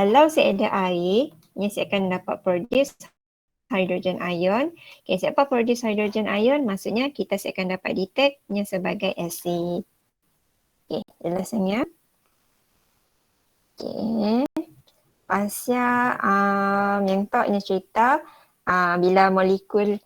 kalau saya ada air, saya akan dapat produce hydrogen ion. Okay, siapa produce hydrogen ion? Maksudnya kita akan dapat detectnya sebagai asid. Okay, jelasannya. Okay. Pasal yang taknya cerita bila molekul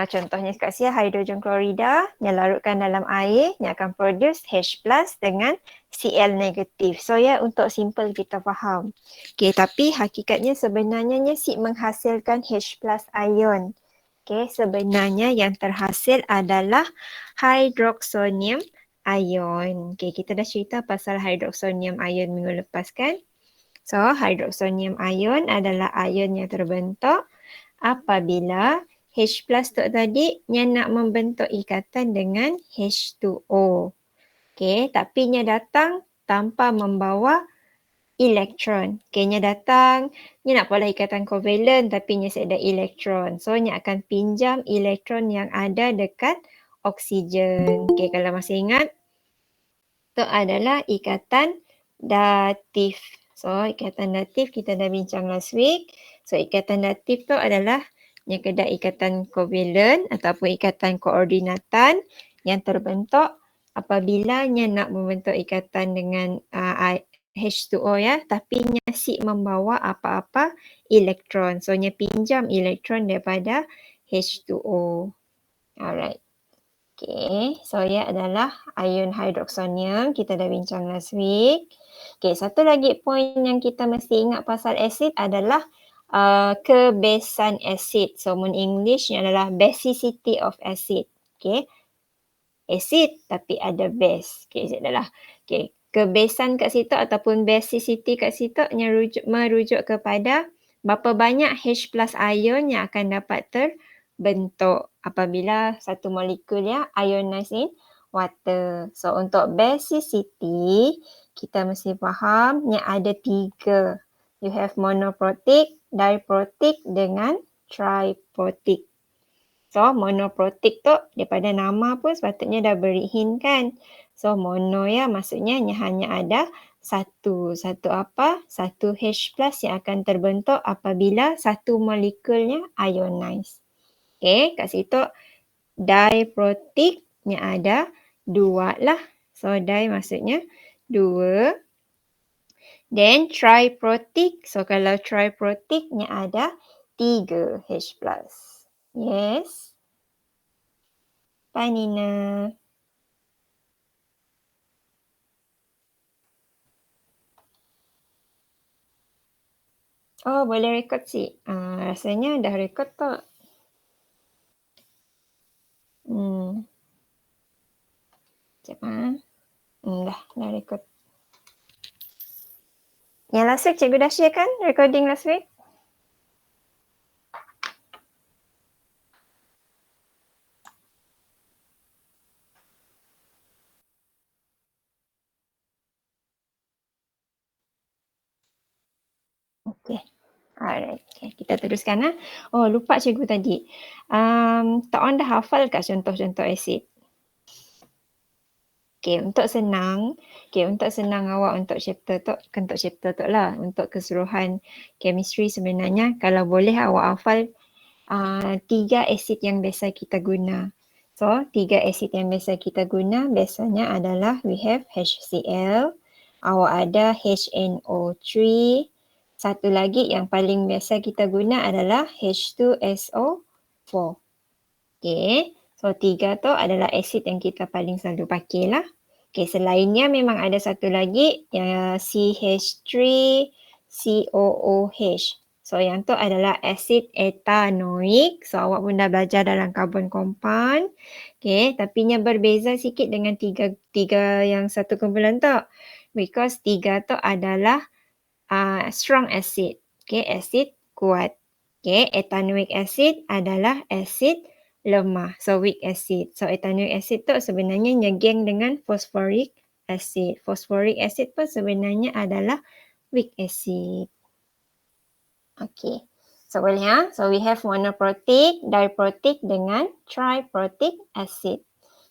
contohnya kat sini hidrogen klorida yang larutkan dalam air yang akan produce H+ dengan Cl negatif. So untuk simple kita faham. Okay, tapi hakikatnya sebenarnya si menghasilkan H+ ion. Okay, sebenarnya yang terhasil adalah hydroxonium ion. Okay, kita dah cerita pasal hydroxonium ion minggu lepas kan? So, hydroxonium ion adalah ion yang terbentuk apabila H+ tu tadi yang nak membentuk ikatan dengan H2O. Okay, tapi nya datang tanpa membawa elektron. Okay, nya datang, nya nak pola ikatan kovalen tapi nya ada elektron. So, nya akan pinjam elektron yang ada dekat oksigen. Okay, kalau masih ingat, itu adalah ikatan datif. So, ikatan datif kita dah bincang last week. So, ikatan datif tu adalah yang kedua ikatan kovalen ataupun ikatan koordinatan yang terbentuk apabila nya nak membentuk ikatan dengan H2O ya, tapi nya si membawa apa-apa elektron. So, nya pinjam elektron daripada H2O. Alright. Okay, so adalah ion hydroxonium. Kita dah bincang last week. Okay, satu lagi point yang kita mesti ingat pasal asid adalah kebesan asid. So, in English adalah basicity of acid. Okay, asid tapi ada base. Okay, adalah kebesan kat situ ataupun basicity kat situ merujuk kepada berapa banyak H+ ion yang akan dapat terbentuk apabila satu molekul ionized in water. So, untuk basicity, kita mesti faham yang ada 3. You have monoprotic, diprotic dengan triprotic. So, monoprotic tu daripada nama pun sepatutnya dah beri hint kan. So, mono maksudnya hanya ada satu. Satu apa? Satu H+ yang akan terbentuk apabila satu molekulnya ionized. Okay, kat situ diproticnya ada 2 lah. So, di maksudnya 2. Then triprotic. So, kalau triproticnya ada 3 H+. Yes. Bye, Nina. Oh, boleh rekod sih. Rasanya dah rekod tak? Sekejap. Dah rekod. Yang last week cikgu dah share kan recording last week? Okay. Alright. Okay, kita teruskan. Oh, lupa cikgu tadi. Tak on dah hafal kat contoh-contoh asid? Okay, untuk senang awak untuk chapter tu, bukan untuk chapter tu lah, untuk keseluruhan chemistry sebenarnya, kalau boleh awak hafal 3 asid yang biasa kita guna. So, 3 asid yang biasa kita guna biasanya adalah we have HCl, awak ada HNO3, satu lagi yang paling biasa kita guna adalah H2SO4. Okay, so 3 tu adalah asid yang kita paling selalu pakai lah. Okay, selainnya memang ada satu lagi yang CH3COOH. So yang tu adalah asid etanoik. So awak pun dah belajar dalam carbon compound. Okay, tapi yang berbeza sikit dengan tiga yang satu kumpulan tu. Because 3 tu adalah strong acid. Okay, acid kuat. Okay, ethanoic acid adalah acid lemah. So, weak acid. So, ethanoic acid tu sebenarnya nyegeng dengan phosphoric acid. Phosphoric acid pun sebenarnya adalah weak acid. Okay. So, boleh So, we have monoprotic, diprotic dengan triprotic acid.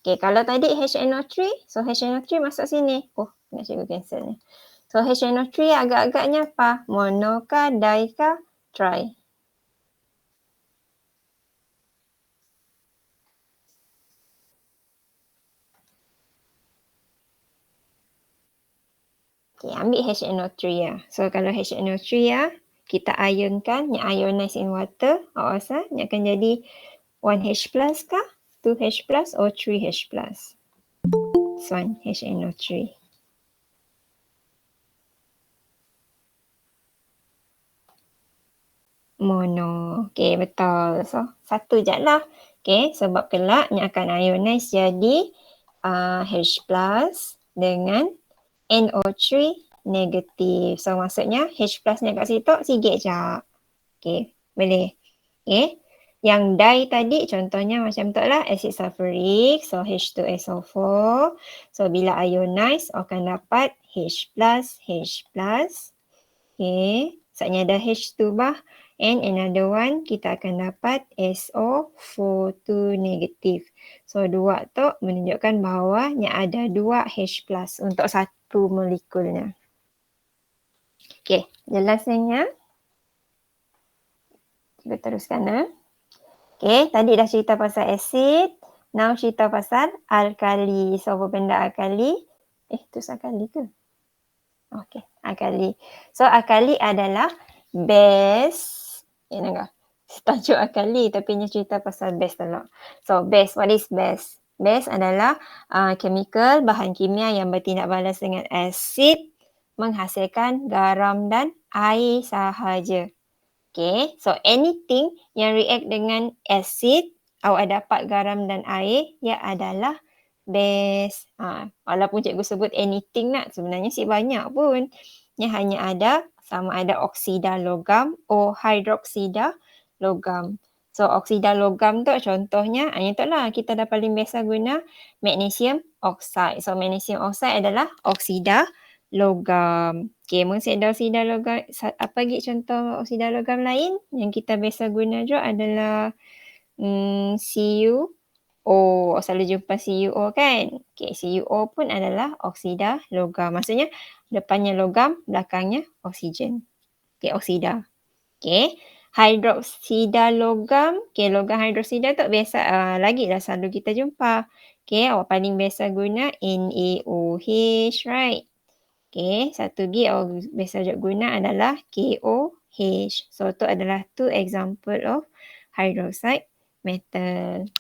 Okay, kalau tadi HNO3, so HNO3 masuk sini. Oh, nak cikgu cancel ni. So, So HNO3 agak-agaknya apa? Mono kah, di kah, tri? Okay, ambil HNO3 ya. So kalau HNO3 ya, kita ionkan, yang ionize in water, awak rasa ni akan jadi 1H plus kah, 2H plus or 3H plus? This one HNO3. Mono. Okay, betul. So, satu je lah. Okay, sebab kelak ni akan ionize jadi H plus dengan NO3 negatif. So, maksudnya H plus ni kat situ sikit je. Okay, boleh. Okay. Yang di tadi contohnya macam tu lah. Acid sulfuric. So, H2SO4. So, bila ionize akan dapat H plus, H plus. Okay. Maksudnya ada H2 bah. And another one, kita akan dapat SO42 negatif. So, dua tu menunjukkan bahawa ada dua H plus untuk satu molekulnya. Okay, jelasnya. Kita teruskan. Okay, tadi dah cerita pasal asid. Now cerita pasal alkali. So, apa benda alkali? Tu alkali ke? Okay, alkali. So, alkali adalah base. Nampak? Tajuk alkali tapi ni cerita pasal base dulu. So, base. What is base? Base adalah chemical, bahan kimia yang bertindak balas dengan asid menghasilkan garam dan air sahaja. Okay, so anything yang react dengan asid, awak dapat garam dan air, ia adalah base. Walaupun cikgu sebut anything nak, sebenarnya banyak pun. Yang hanya ada sama ada oksida logam atau hidroksida logam. So oksida logam tu contohnya, ini tu lah kita dah paling biasa guna magnesium oxide. So magnesium oxide adalah oksida logam. Okay, mesti ada oksida logam. Apa lagi contoh oksida logam lain yang kita biasa guna juga adalah CuO. Selalu jumpa CuO kan? Okay, CuO pun adalah oksida logam. Maksudnya depannya logam, belakangnya oksigen. Okay, oksida. Okay, hidroksida logam. Okay, logam hidroksida tu biasa lagi dah selalu kita jumpa. Okay, awak paling biasa guna NaOH, right? Okay, satu lagi awak biasa juga guna adalah KOH. So, tu adalah two example of hydroxide metal.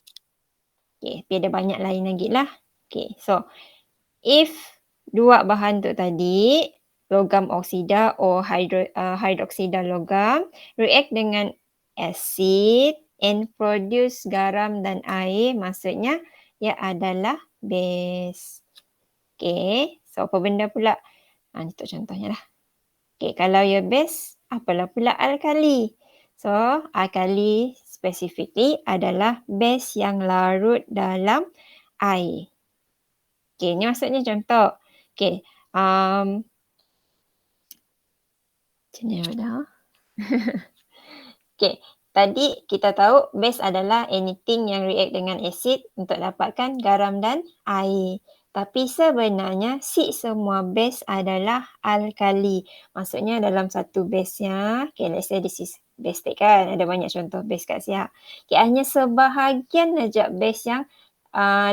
Okay, tapi ada banyak lain lagi lah. Okay, so if dua bahan tu tadi, logam oksida atau hidroksida logam, react dengan acid and produce garam dan air, maksudnya ia adalah base. Okay, so apa benda pula? Untuk contohnya lah. Okay, kalau ia base, apalah pula alkali? So, alkali specifically adalah base yang larut dalam air. Okay, ni maksudnya contoh. Okay, macam mana dah? Okay, tadi kita tahu base adalah anything yang react dengan acid untuk dapatkan garam dan air. Tapi sebenarnya semua base adalah alkali. Maksudnya dalam satu base-nya, okay, let's say this is base state kan, ada banyak contoh base kat siap. Okay, hanya sebahagian saja base yang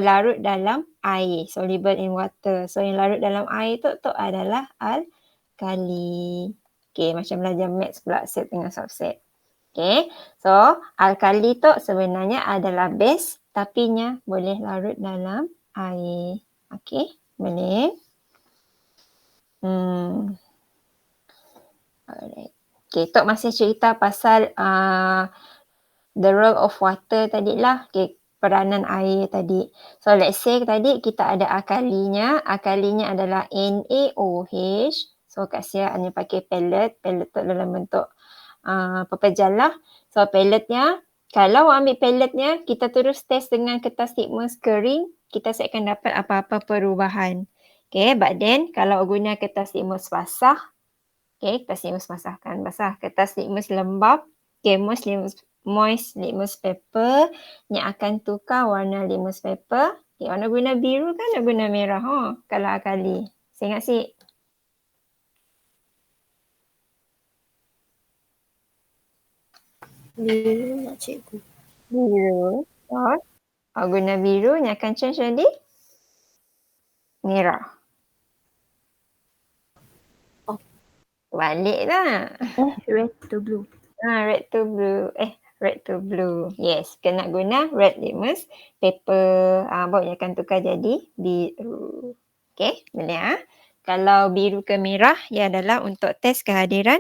larut dalam air, soluble in water. So yang larut dalam air tu adalah alkali. Okay, macam belajar maths pula, set dengan subset. Okay, so alkali tu sebenarnya adalah base tapi nya boleh larut dalam air. Okay, boleh. Alright. Okay, Tok masih cerita pasal the role of water tadi lah. Okay, peranan air tadi. So let's say tadi kita ada alkalinya. Alkalinya adalah NaOH. So kat sini hanya pakai pellet. Pellet tu dalam bentuk pepejal lah. So pelletnya, kalau ambil pelletnya, kita terus test dengan kertas litmus kering, kita akan dapat apa-apa perubahan. Okay, but then kalau guna kertas litmus basah, okay, kertas litmus basah kan, basah. Kertas litmus lembab, okay, moist litmus paper yang akan tukar warna litmus paper. Okay, warna guna biru kan, nak guna merah. Kalau alkali. Saya ingat Biru nak cikgu. Biru. So, guna biru ni akan change jadi merah. Oh. Balik lah. Red to blue. Red to blue. Red to blue. Yes, kena guna red litmus paper. Baru akan tukar jadi biru. Okay, boleh . Kalau biru ke merah, ia adalah untuk test kehadiran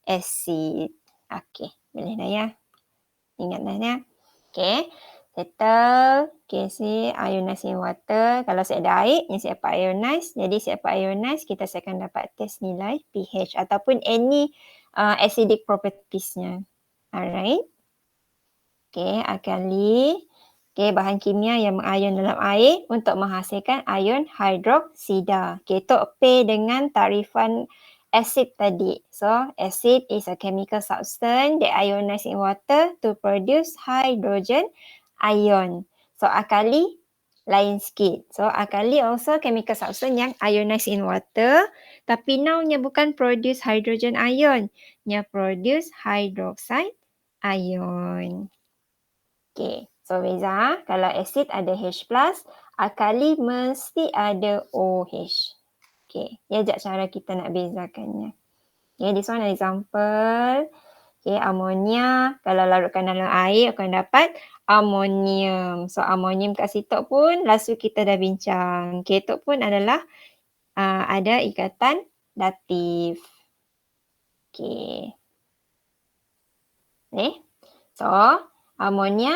asid. Okay, boleh dah ya. Ingat dah ya. Okay, settle. Okay, si ionizing water. Kalau saya ada air, ni saya dapat ionize. Jadi saya dapat ionize, kita akan dapat test nilai pH ataupun any acidic propertiesnya. Alright. Okay, akali. Okay, bahan kimia yang mengion dalam air untuk menghasilkan ion hidroksida. Okay, itu pair dengan tarifan acid tadi. So, acid is a chemical substance that ionize in water to produce hydrogen ion. So, akali lain sikit. So, akali also chemical substance yang ionize in water. Tapi now nya bukan produce hydrogen ion. Nya produce hydroxide ion. Okay, so Reza, kalau asid ada H+, akali mesti ada OH. Okay, ni ajak cara kita nak bezakannya. Okay, this one example. Okay, ammonia, kalau larutkan dalam air akan dapat amonium. So, amonium kat situ pun last week kita dah bincang. Okay, itu pun adalah ada ikatan datif. Okay. So, ammonia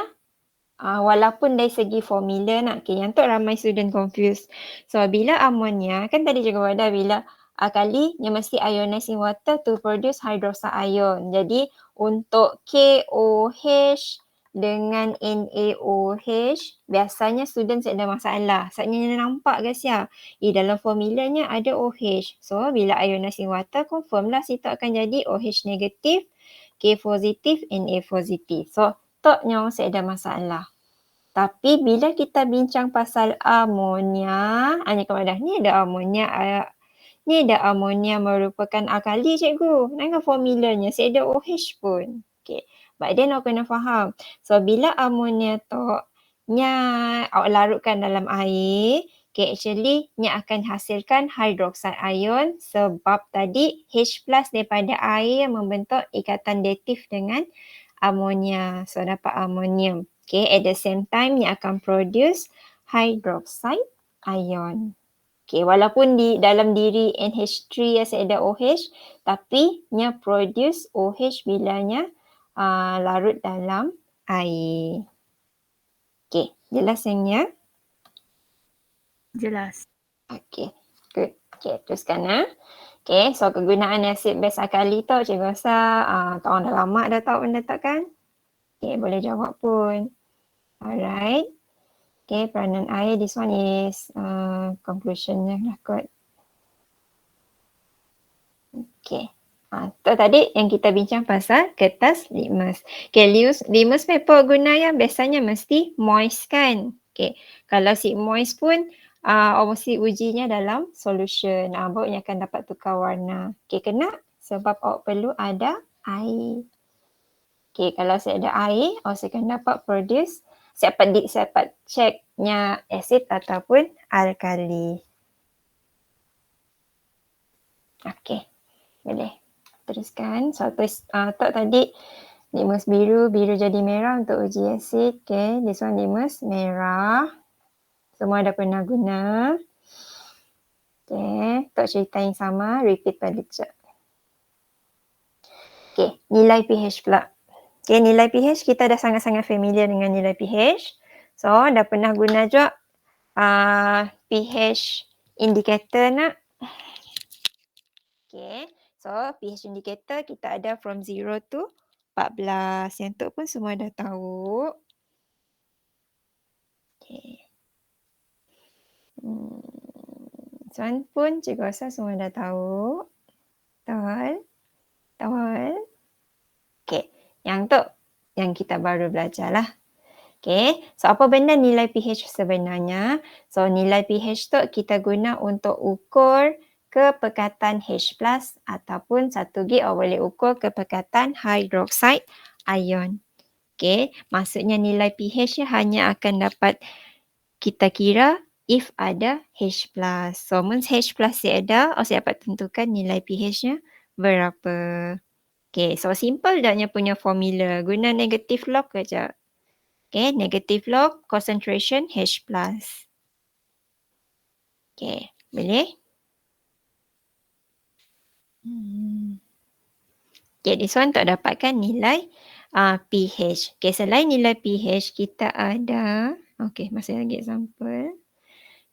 walaupun dari segi formula yang tu ramai student confused. So, bila ammonia, kan tadi juga ada bila akali yang mesti ionize in water to produce hydroxide ion. Jadi, untuk KOH dengan NaOH, biasanya student tak ada masalah. Sebabnya nampak guys ya, dalam formulanya ada OH. So, bila ionize in water, confirm lah situ akan jadi OH negatif, K positif, Na positif. So, toknya saya ada masalah. Tapi bila kita bincang pasal amonia, ni ada amonia, ni ada amonia merupakan akali cikgu. Dengan formulanya, saya ada OH pun. Okay. But then awak kena faham. So, bila amonia tu, awak larutkan dalam air, okay, actually, nya akan hasilkan hydroxide ion sebab tadi H+ daripada air yang membentuk ikatan datif dengan amonia. So, dapat amonium. Okay, at the same time, nya akan produce hydroxide ion. Okay, walaupun di dalam diri NH3 saya ada OH, tapi nya produce OH bilanya larut dalam air. Okay, jelas yang Jelas. Okay, good. Okay, teruskan . Okay, so kegunaan asid base akali tu cikgu rasa tahun dah lama dah tahu benda tu kan? Okay, boleh jawab pun. Alright. Okay, peranan air, this one is conclusionnya lah kot. Okay. Tu tadi yang kita bincang pasal kertas litmus. Okay, litmus paper guna yang biasanya mesti moist kan? Okay, kalau si moist pun mesti ujinya dalam solution. Barunya akan dapat tukar warna. Okay, kena sebab awak perlu ada air. Okay, kalau saya ada air, saya akan dapat produce, saya dapat checknya asid ataupun alkali. Okay, boleh. Teruskan. So, tadi litmus biru jadi merah untuk uji asid. Okay, this one litmus merah. Semua dah pernah guna. Okay, tok cerita yang sama, repeat pada lecture. Okay, nilai pH pula. Okay, nilai pH kita dah sangat-sangat familiar dengan nilai pH. So, dah pernah guna juga pH indicator nak. Okay, so pH indicator kita ada from 0 to 14. Yang tu pun semua dah tahu. Okay. Soalan pun cikgu rasa semua dah tahu. Betul? Okay, yang tu yang kita baru belajar lah. Okay, so apa benda nilai pH sebenarnya? So nilai pH tu kita guna untuk ukur kepekatan H+ ataupun satu lagi boleh ukur kepekatan hydroxide ion. Okay, maksudnya nilai pH-nya hanya akan dapat kita kira if ada H+. So, once H+ ada, saya dapat tentukan nilai pH-nya berapa. Okay, so simple dah punya formula. Guna negative log saja. Okay, negative log concentration H+. Okay, boleh? Okay, this one untuk dapatkan nilai pH. Okay, selain nilai pH, kita ada, okay, masih lagi example.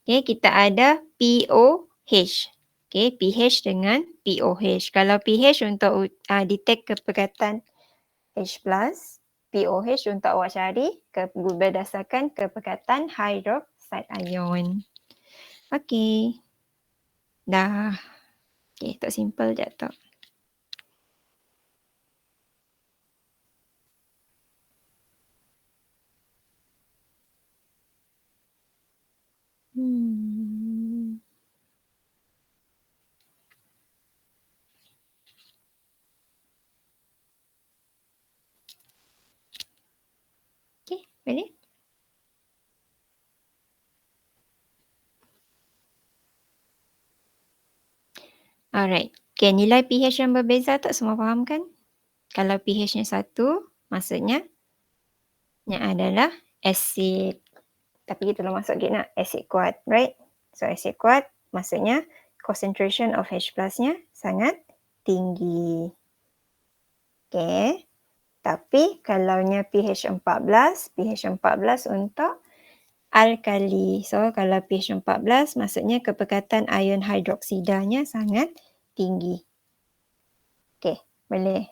Okay, kita ada pOH. Okay, pH dengan pOH. Kalau pH untuk detect kepekatan H+, pOH untuk awak cari berdasarkan kepekatan hydroxide ion. Okay. Dah. Okay, tak simple je tak. Okay, boleh? Alright. Okay, nilai pH yang berbeza tak semua faham kan? Kalau pH-nya 1, maksudnya yang adalah asid. Tapi kita belum masuk lagi nak asid kuat, right? So asid kuat maksudnya concentration of H+-nya sangat tinggi. Okay. Tapi kalaunya pH 14, pH 14 untuk alkali. So kalau pH 14 maksudnya kepekatan ion hidroksidanya sangat tinggi. Okay, boleh.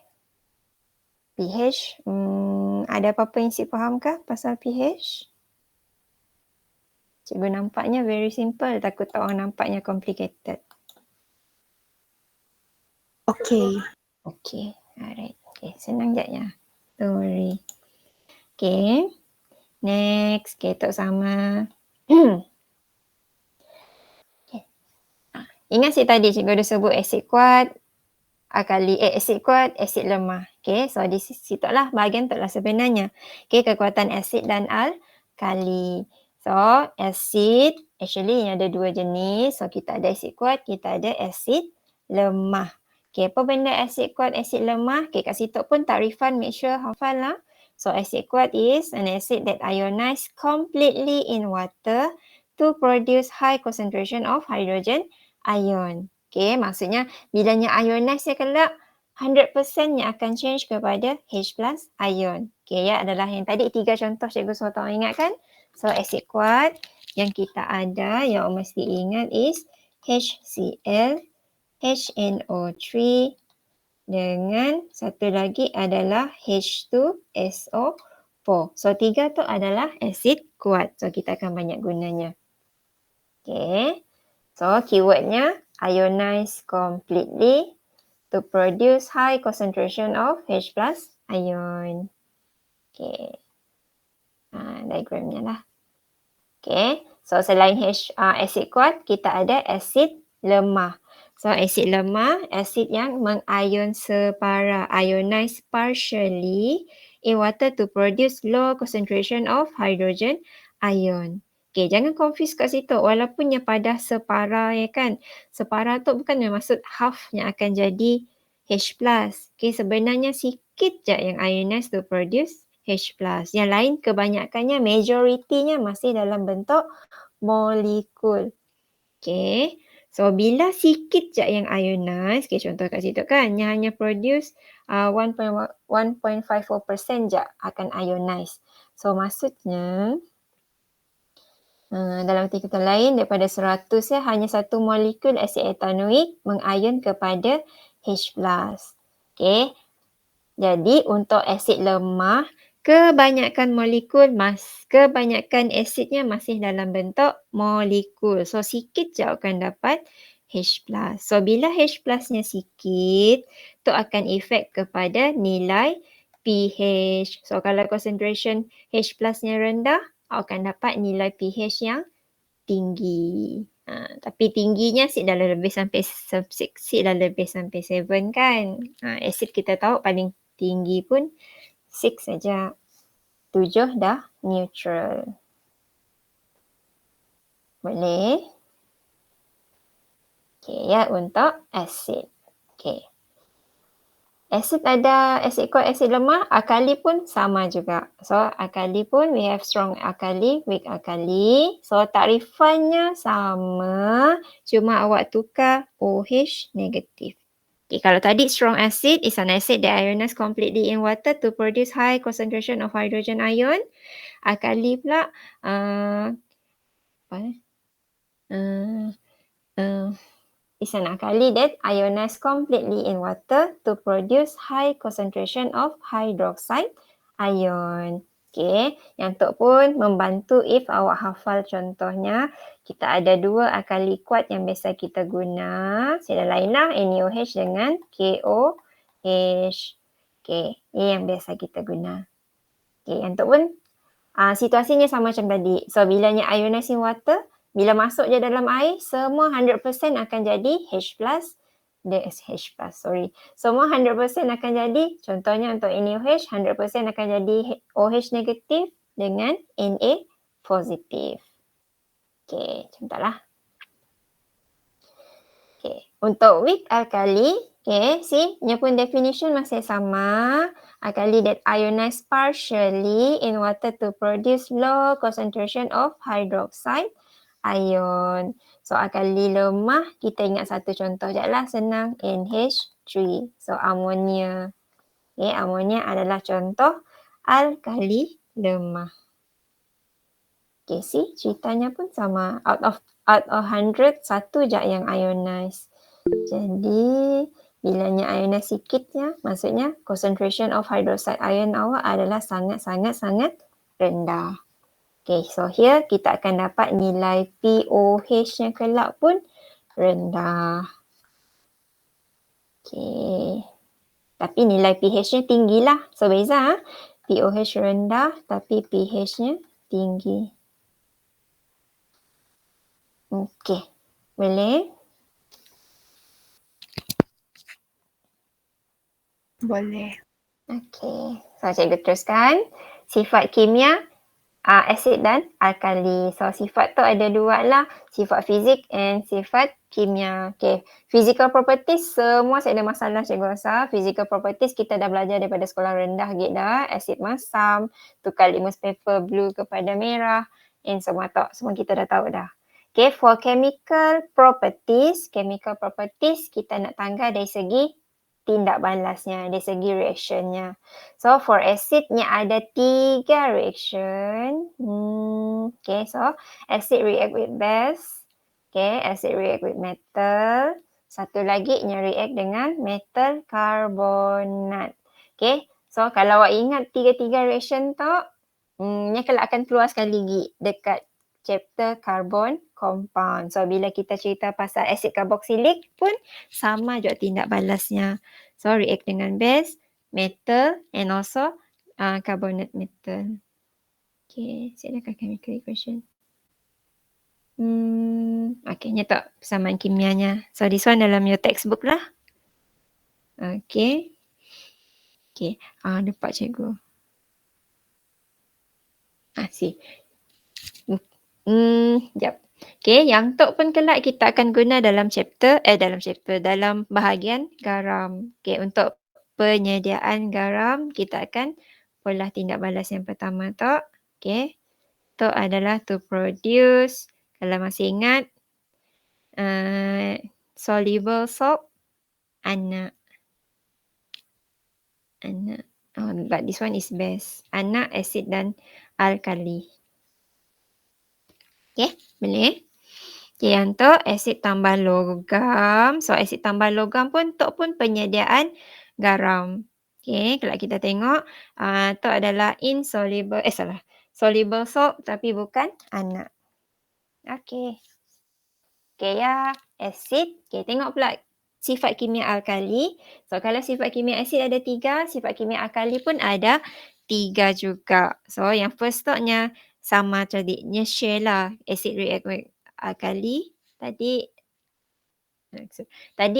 pH, ada apa-apa yang Cik fahamkah pasal pH? Cikgu nampaknya very simple, takut orang nampaknya complicated. Okay. Okay, alright. Okay, senang je ya. Don't worry. Okay, next, ketok sama. Okay. Ingat tadi cikgu dah sebut asid kuat, asid kuat, asid lemah. Okay, so di situ lah bahagian tu lah sebenarnya. Okay, kekuatan asid dan alkali. So, asid actually ada dua jenis. So, kita ada asid kuat, kita ada asid lemah. Okay, apa benda asid kuat, asid lemah? Okay, kat situ pun takrifan, make sure hafal lah. So, asid kuat is an acid that ionize completely in water to produce high concentration of hydrogen ion. Okay, maksudnya bilanya ionize kelak 100% yang akan change kepada H+ ion. Okay, ya adalah yang tadi 3 contoh cikgu suruh tahu ingat kan? So, asid kuat yang kita ada yang mesti ingat is HCl, HNO3 dengan satu lagi adalah H2SO4. So, 3 tu adalah asid kuat. So, kita akan banyak gunanya. Okay. So, keywordnya ionize completely to produce high concentration of H+ ion. Okay. Diagramnya lah. Okay. So, selain asid kuat, kita ada asid lemah. So, asid lemah, asid yang mengion separa, ionize partially in water to produce low concentration of hydrogen ion. Okay, jangan confuse kat situ. Walaupun yang padah separa ya kan. Separa tu bukan yang maksud half yang akan jadi H+. Okay, sebenarnya sikit je yang ionize to produce H+. Yang lain kebanyakannya, majoritinya masih dalam bentuk molekul. Okay. So, bila sikit je yang ionize, okay, contoh kat situ kan, yang hanya produce 1.54% je akan ionize. So, maksudnya, dalam arti kata lain, daripada 100 ya, hanya satu molekul asid etanoik mengion kepada H+. Okay. Jadi, untuk asid lemah, kebanyakan asidnya masih dalam bentuk molekul. So, sikit je akan dapat H+. So, bila H+-nya sikit, tu akan efek kepada nilai pH. So, kalau concentration H+-nya rendah, akan dapat nilai pH yang tinggi. Tapi tingginya sik dah lebih sampai 7 kan. Asid kita tahu paling tinggi pun 6 saja. 7 dah neutral. Boleh? Okay, ya, untuk asid. Okay. Asid ada asid kuat, asid lemah, alkali pun sama juga. So, alkali pun we have strong alkali, weak alkali. So, takrifannya sama, cuma awak tukar OH negatif. Okay, kalau tadi strong acid is an acid that ionizes completely in water to produce high concentration of hydrogen ion. Alkali pula is an alkali that ionizes completely in water to produce high concentration of hydroxide ion. Okay, yang tu pun membantu if awak hafal contohnya, kita ada dua alkali kuat yang biasa kita guna. Sila lain lah, NaOH dengan KOH. Okay, ini yang biasa kita guna. Okay, yang tu pun situasinya sama macam tadi. So, bilanya ionizing water, bila masuk je dalam air, semua 100% akan jadi H+. Semua 100% akan jadi, contohnya untuk NaOH, 100% akan jadi OH negatif dengan Na positif. Okay, contohlah. Okay, untuk weak alkali, okay, see, nya pun definition masih sama. Alkali that ionize partially in water to produce low concentration of hydroxide ion. So, alkali lemah, kita ingat satu contoh je lah, senang, NH3. So, amonia. Okay, amonia adalah contoh alkali lemah. Okay, see, ceritanya pun sama. Out of 100, satu je yang ionize. Jadi, bilanya ionize sikitnya, maksudnya concentration of hydroxide ion awak adalah sangat-sangat rendah. Okay, so here kita akan dapat nilai POH yang kelak pun rendah. Okay. Tapi nilai pH-nya tinggi lah. So, beza. POH rendah tapi pH-nya tinggi. Okay. Boleh? Boleh. Okay. So, cikgu teruskan. Sifat kimia, asid dan alkali. So, sifat tu ada dua lah. Sifat fizik and sifat kimia. Okay. Physical properties semua saya ada masalah cikgu rasa. Physical properties kita dah belajar daripada sekolah rendah gitu dah. Asid masam, tukar litmus paper blue kepada merah. And semua tak. Semua kita dah tahu dah. Okay. For chemical properties kita nak tanggal dari segi tindak balasnya, dari segi reactionnya. So, for acidnya ada 3 reaction. Okay, so acid react with base. Okay, acid react with metal. Satu lagi nya react dengan metal karbonat. Okay, so kalau awak ingat 3 reaction tu, nya kelak akan keluar sekali lagi dekat chapter carbon compound. So, bila kita cerita pasal acid carboxylic pun sama juga tindak balasnya. So, react dengan base, metal and also carbonate metal. Okay, silakan chemical equation. Okay, nyata persamaan kimianya. So, this one dalam your textbook lah. Okay. Okay, dapat cikgu. See. Sekejap. Okay, yang tu pun kelak kita akan guna dalam bahagian garam. Okay, untuk penyediaan garam, kita akan pola tindak balas yang pertama tu. Okay, tu adalah to produce, kalau masih ingat, soluble salt, anak. But this one is base. Anak, asid dan alkali. Okay, boleh? Okay, yang tu asid tambah logam. So, asid tambah logam pun tu pun penyediaan garam. Okay, kalau kita tengok, tu adalah soluble salt tapi bukan anak. Okay. Okay ya, asid. Okay, tengok pula sifat kimia alkali. So, kalau sifat kimia asid ada 3, sifat kimia alkali pun ada 3 juga. So, yang first nya sama tadi, share lah. Acid react with alkali. Tadi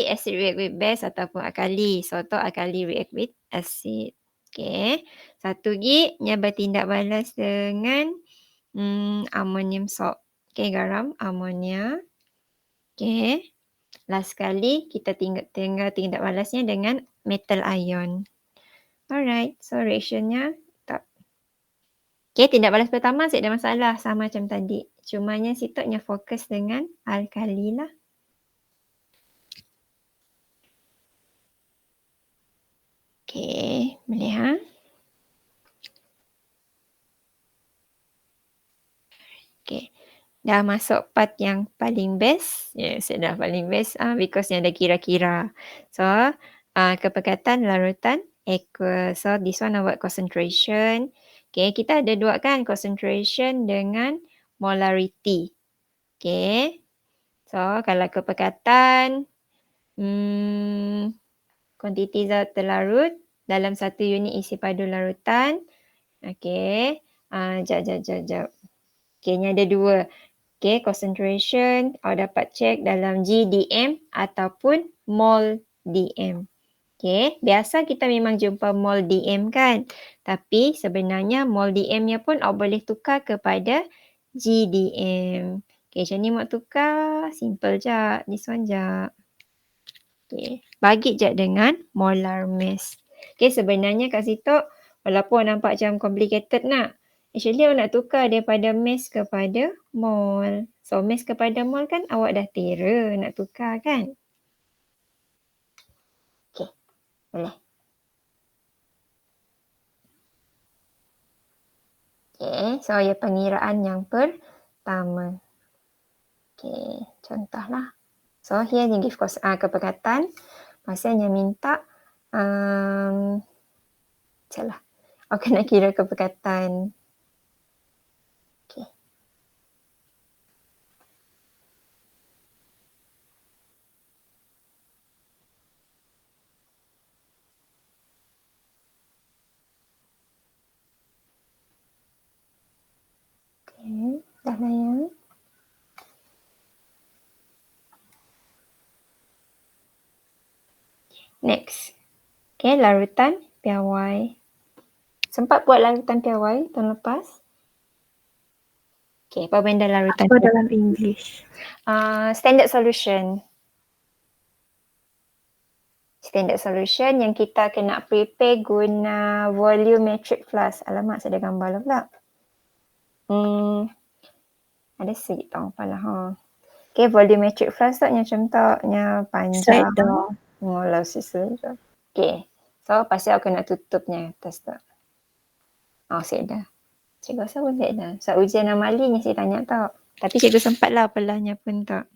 acid react with base ataupun alkali. So, tu alkali react with acid. Okay. Satu lagi, nya bertindak balas dengan ammonium salt. Okay, garam, amonia. Okay. Last sekali, kita tinggal tindak balasnya dengan metal ion. Alright, so reactionnya tak. Okay, tindak balas pertama tak ada masalah, sama macam tadi. Cumanya situnya fokus dengan alkali lah. Okay, boleh ha? Okay. Dah masuk part yang paling best. Yes, dah paling best because yang ada kira-kira. So, kepekatan larutan aqueous. So, this one about concentration. Okay, kita ada dua kan, concentration dengan molarity. Okay. So, kalau kepekatan, kuantiti zat terlarut dalam satu unit isi padu larutan. Okay. Jap. Okay, ni ada dua. Okay, concentration dapat check dalam GDM ataupun mol DM. Okay, biasa kita memang jumpa mol DM kan. Tapi sebenarnya mol DM-nya pun boleh tukar kepada GDM. Okay, macam ni mau tukar, simple je. This one je. Okay, bagi je dengan molar mass. Okay, sebenarnya kat situ walaupun nampak macam complicated nak. Actually awak nak tukar daripada mass kepada mol. So mass kepada mol kan awak dah tera nak tukar kan. Okay, boleh. Okay, so ya pengiraan yang pertama. Okay, contohlah. So here dia give kepekatan. Maksudnya minta salah. Awak nak kira kepekatan. Okay, dah layan. Next. Okay, larutan piawai. Sempat buat larutan piawai tahun lepas? Okay, apa benda larutan Apa dalam English? Standard solution. Standard solution yang kita kena prepare guna volumetric flask. Alamak, saya ada gambar lah pula. Ada sikit tahu apalah ha. Okay, volumetric flask tu macam tu, nya panjang. Set dah. Ngolah sisa je. Okay, so pasti aku nak tutupnya atas tu. Set dah. Cikgu rasa pun set dah. So ujian amali ni saya tanya tau. Tapi cikgu sempat lah pelahnya pun tak.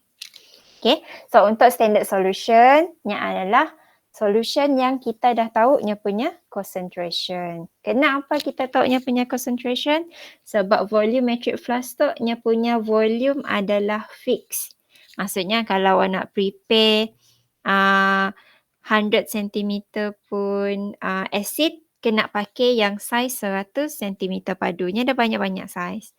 Okay, so untuk standard solution nya adalah solution yang kita dah tahu nya punya concentration. Kenapa kita tahu nya punya concentration? Sebab volumetric flask tu nya punya volume adalah fix. Maksudnya kalau awak nak prepare 100 cm pun acid, kena pakai yang saiz 100 cm padunya dah banyak-banyak saiz.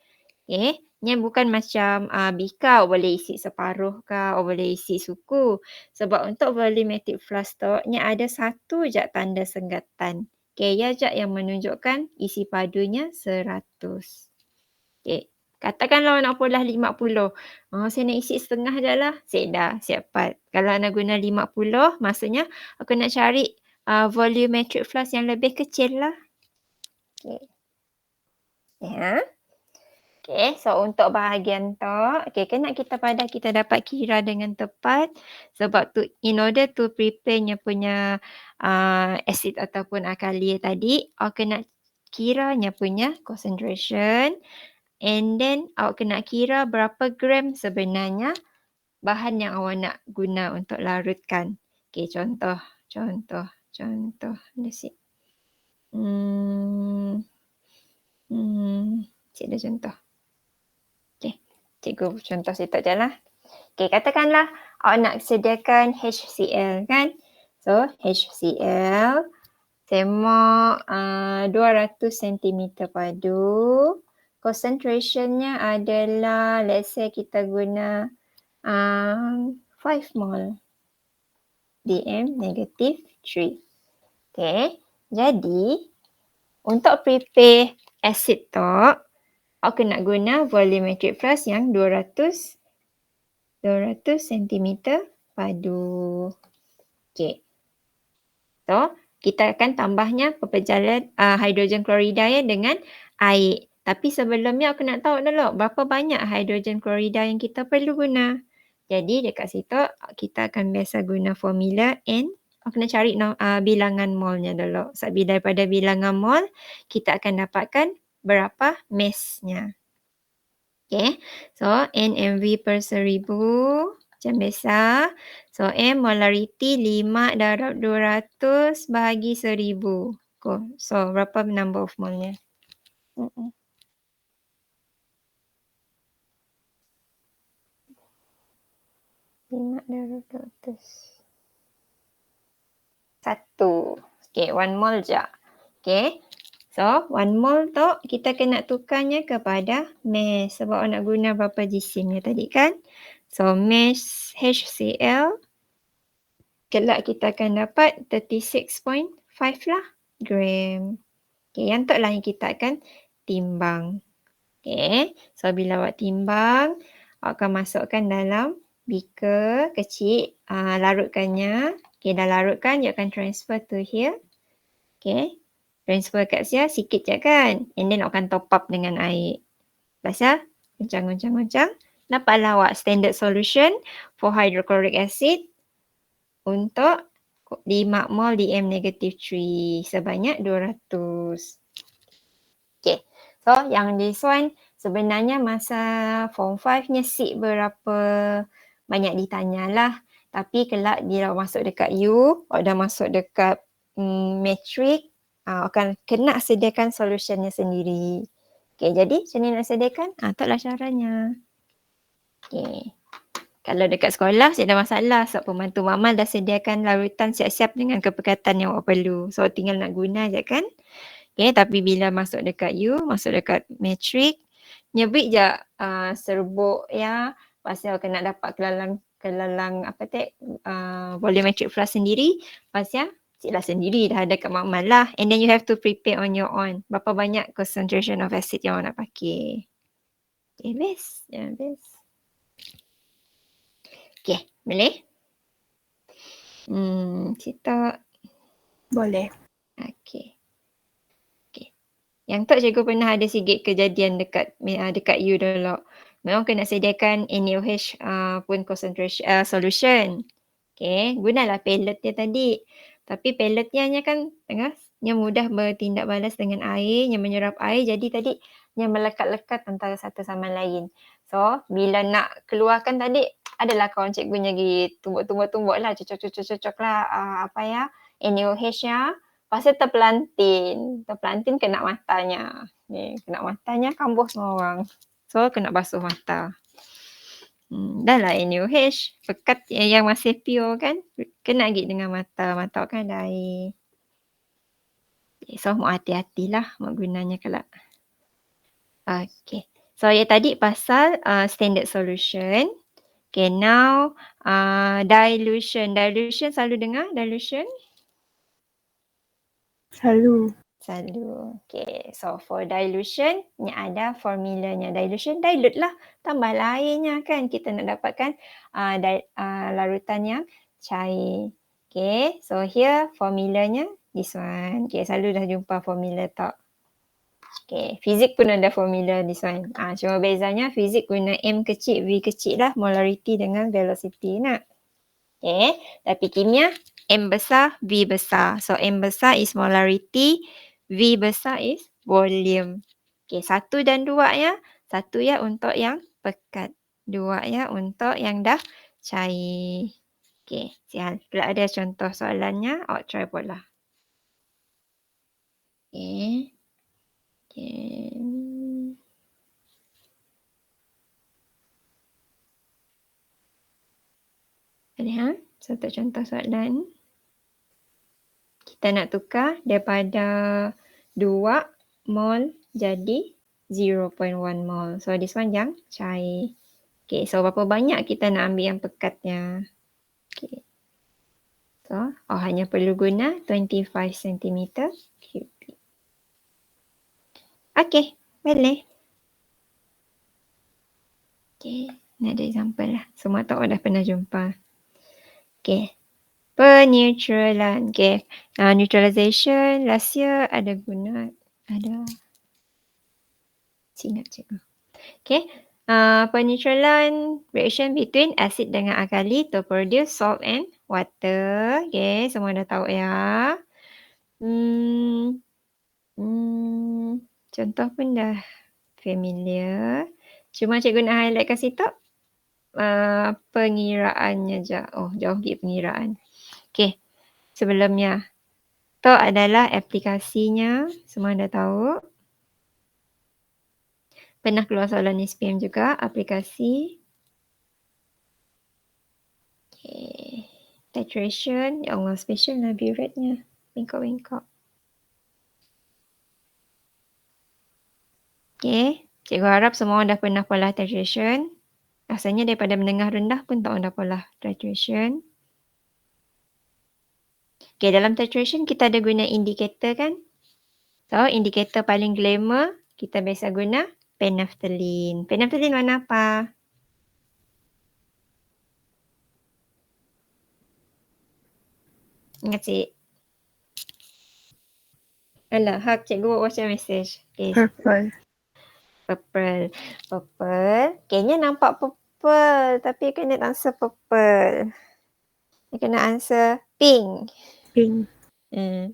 Okay, ni bukan macam bika boleh isi separuh ke, boleh isi suku. Sebab untuk volumetric flask tu, ni ada satu je tanda senggatan. Okay, ia je yang menunjukkan isi padunya 100. Okay, katakanlah nak polah 50. Saya nak isi setengah je lah. Siap pat. Kalau nak guna 50, maksudnya aku nak cari volumetric flask yang lebih kecil lah. Okay. Ya. Okay, so untuk bahagian tu, okay, kena kita dapat kira dengan tepat. Sebab tu, in order to prepare nya punya acid ataupun alkali tadi, awak kena kira nya punya concentration. And then awak kena kira berapa gram sebenarnya bahan yang awak nak guna untuk larutkan. Okay, contoh. Let's see. Cik ada contoh. Okay, cikgu contoh situ je lah. Okay, katakanlah awak nak sediakan HCl kan. So, HCl semok 200 cm padu. Concentrationnya adalah, let's say kita guna 5 mol. DM -3. Okay, jadi Untuk prepare acid tu, aku nak guna volumetric flux yang 200 cm padu. Okay. So, kita akan tambahnya pepejalan hidrogen klorida ya dengan air. Tapi sebelumnya aku nak tahu dulu berapa banyak hidrogen klorida yang kita perlu guna. Jadi dekat situ kita akan biasa guna formula N. Aku nak cari bilangan molnya dulu. Sebab daripada bilangan mol, kita akan dapatkan berapa massnya. Okay. So, NMV per 1000 macam biasa. So, M molarity 5 darab 200 bahagi 1000. So, berapa number of molnya? 5 darab 200. 1. Okay, 1 mol je. Okay. So, 1 mol tu kita kena tukarnya kepada mass. Sebab nak guna berapa jisimnya tadi kan. So, mass HCl. Kelak kita akan dapat 36.5 lah gram. Okay, yang tu lah yang kita akan timbang. Okay, so bila awak timbang, awak akan masukkan dalam beaker kecil, larutkannya. Okay, dah larutkan, you akan transfer to here. Okay, transfer kat sini sikit je kan. And then awak akan top up dengan air. Pasal, goncang. Dapatlah awak standard solution for hydrochloric acid untuk 5 mol DM-3 sebanyak 200. Okay. So, yang this one sebenarnya masa form 5 nya seat berapa banyak ditanyalah. Tapi kelak dia masuk dekat U, dah masuk dekat matrix, akan kena sediakan solutionnya sendiri. Okay, jadi macam ni nak sediakan? Itulah caranya. Okay. Kalau dekat sekolah, tak ada masalah. Sebab pembantu mamal dah sediakan larutan siap-siap dengan kepekatan yang awak perlu. So, tinggal nak guna je kan. Okay, tapi bila masuk dekat U, masuk dekat matrix, nyebik je serbuk ya. Pasal kena dapat kelalang apa volumetric flux sendiri. Pasal ciklah sendiri dah ada kat mamal lah. And then you have to prepare on your own. Berapa banyak concentration of acid yang awak nak pakai. Okay, best. Ya, best. Okay, boleh? Kita Boleh. Okay. Yang tu cikgu pernah ada sikit kejadian dekat U dulu. Memang kena sediakan NaOH pun concentration solution. Okay, gunalah pellet dia tadi. Tapi pelletnya kan yang mudah bertindak balas dengan air, yang menyerap air. Jadi tadi yang melekat-lekat antara satu sama lain. So, bila nak keluarkan tadi, adalah kawan cikgu nyagi tumbuk lah, cocok lah NaOH-nya. Pasal terpelantin kena matanya. Kena matanya kambuh semua orang. So, kena basuh mata. Dah lah NaOH. Pekat yang masih pure kan. Kena lagi dengan mata. Mata kan ada air. So, mau hati-hatilah gunanya kelak. Okay. So, yang tadi pasal standard solution. Okay, now dilution. Dilution selalu dengar? Dilution? Selalu. Okay, so for dilution, ni ada formulanya. Dilution, dilute lah. Tambahlah airnya kan. Kita nak dapatkan larutan yang cair. Okay, so here formulanya this one. Okay, selalu dah jumpa formula tak? Okay, fizik pun ada formula this one. Cuma bezanya fizik guna M kecil, V kecil lah. Molarity dengan velocity nak. Okay, tapi kimia M besar, V besar. So M besar is molarity, V besar is volume. Okay, 1 dan 2 ya. 1 ya untuk yang pekat. 2 ya untuk yang dah cair. Okay, sial. Kalau ada contoh soalannya, awak try pula. Okay. Lihat, satu contoh soalan. Kita nak tukar daripada 2 mol jadi 0.1 mol. So this one yang cair. Okay, so berapa banyak kita nak ambil yang pekatnya? Okay. So, hanya perlu guna 25 cm cubic. Okey, boleh. Okey, ni ada example lah. Semua tak dah pernah jumpa. Okey. Penetralan. Okey. Neutralization last year ada guna. Ada. Ingat cikgu. Okay. Penetralan reaction between acid dengan alkali to produce salt and water. Okay, semua dah tahu ya. Contoh pun dah familiar. Cuma cikgu nak highlight kat situ pengiraannya je. Oh, jauh pergi pengiraan. Okay, sebelumnya. Tu adalah aplikasinya. Semua dah tahu. Pernah keluar soalan SPM juga, aplikasi. Okay. Titration. Ya Allah, special lah buretnya. Bengkok-bengkok. Okay. Cikgu harap semua dah pernah pola titration. Rasanya daripada menengah rendah pun tak dah pola titration. Okay, dalam titration kita ada guna indikator kan? So, indikator paling glamour, kita biasa guna phenolphthalein. Phenolphthalein warna apa? Ingat cik? Alah, hak cikgu buat WhatsApp message. Okay. Purple. Purple. Purple. Kayaknya nampak purple tapi kena answer purple. Kena answer pink. Pink.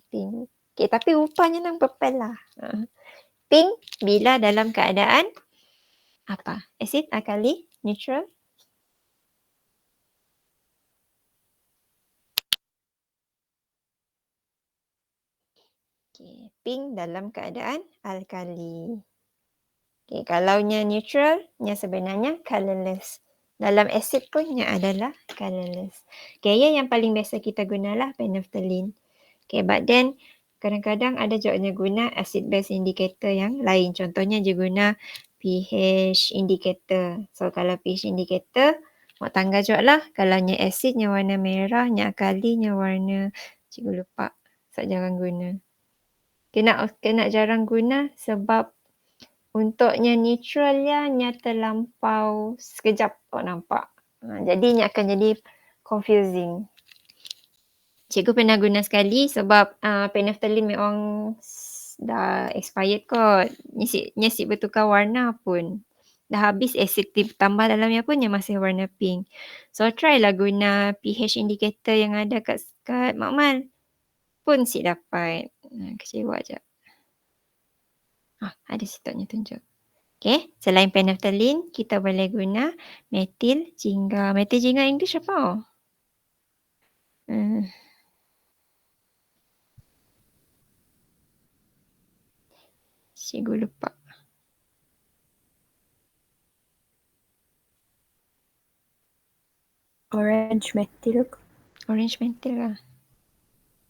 Pink. Okay, tapi rupanya nang purple lah. Pink bila dalam keadaan apa? Asid, alkali, neutral? Okay, pink dalam keadaan alkali. Okay, kalaunya neutral, nya sebenarnya colourless. Dalam asid pun nya adalah colourless. Okay, yang paling biasa kita gunalah phenolphthalein. Okay, but then kadang-kadang ada juga guna acid base indicator yang lain. Contohnya dia guna pH indicator. So kalau pH indicator, mak tangga juga lah. Kalau nya acidnya warna merah, nya alkalinya warna, cikgu lupa. So jangan guna. Kena jarang guna sebab untuknya neutral nya terlampau sekejap tak nampak. Jadi nya akan jadi confusing. Cikgu pernah guna sekali sebab phenolphthalein memang dah expired kot. Nyesik bertukar warna pun. Dah habis asid tambah dalamnya pun yang masih warna pink. So try lah guna pH indicator yang ada kat Makmal. Pun si dapat. Kecewa je. Ada situknya tunjuk. Okay, selain phenolphthalein, kita boleh guna metil jingga. Metil jingga English apa? Cikgu lupa. Orange metil. Orange metil lah.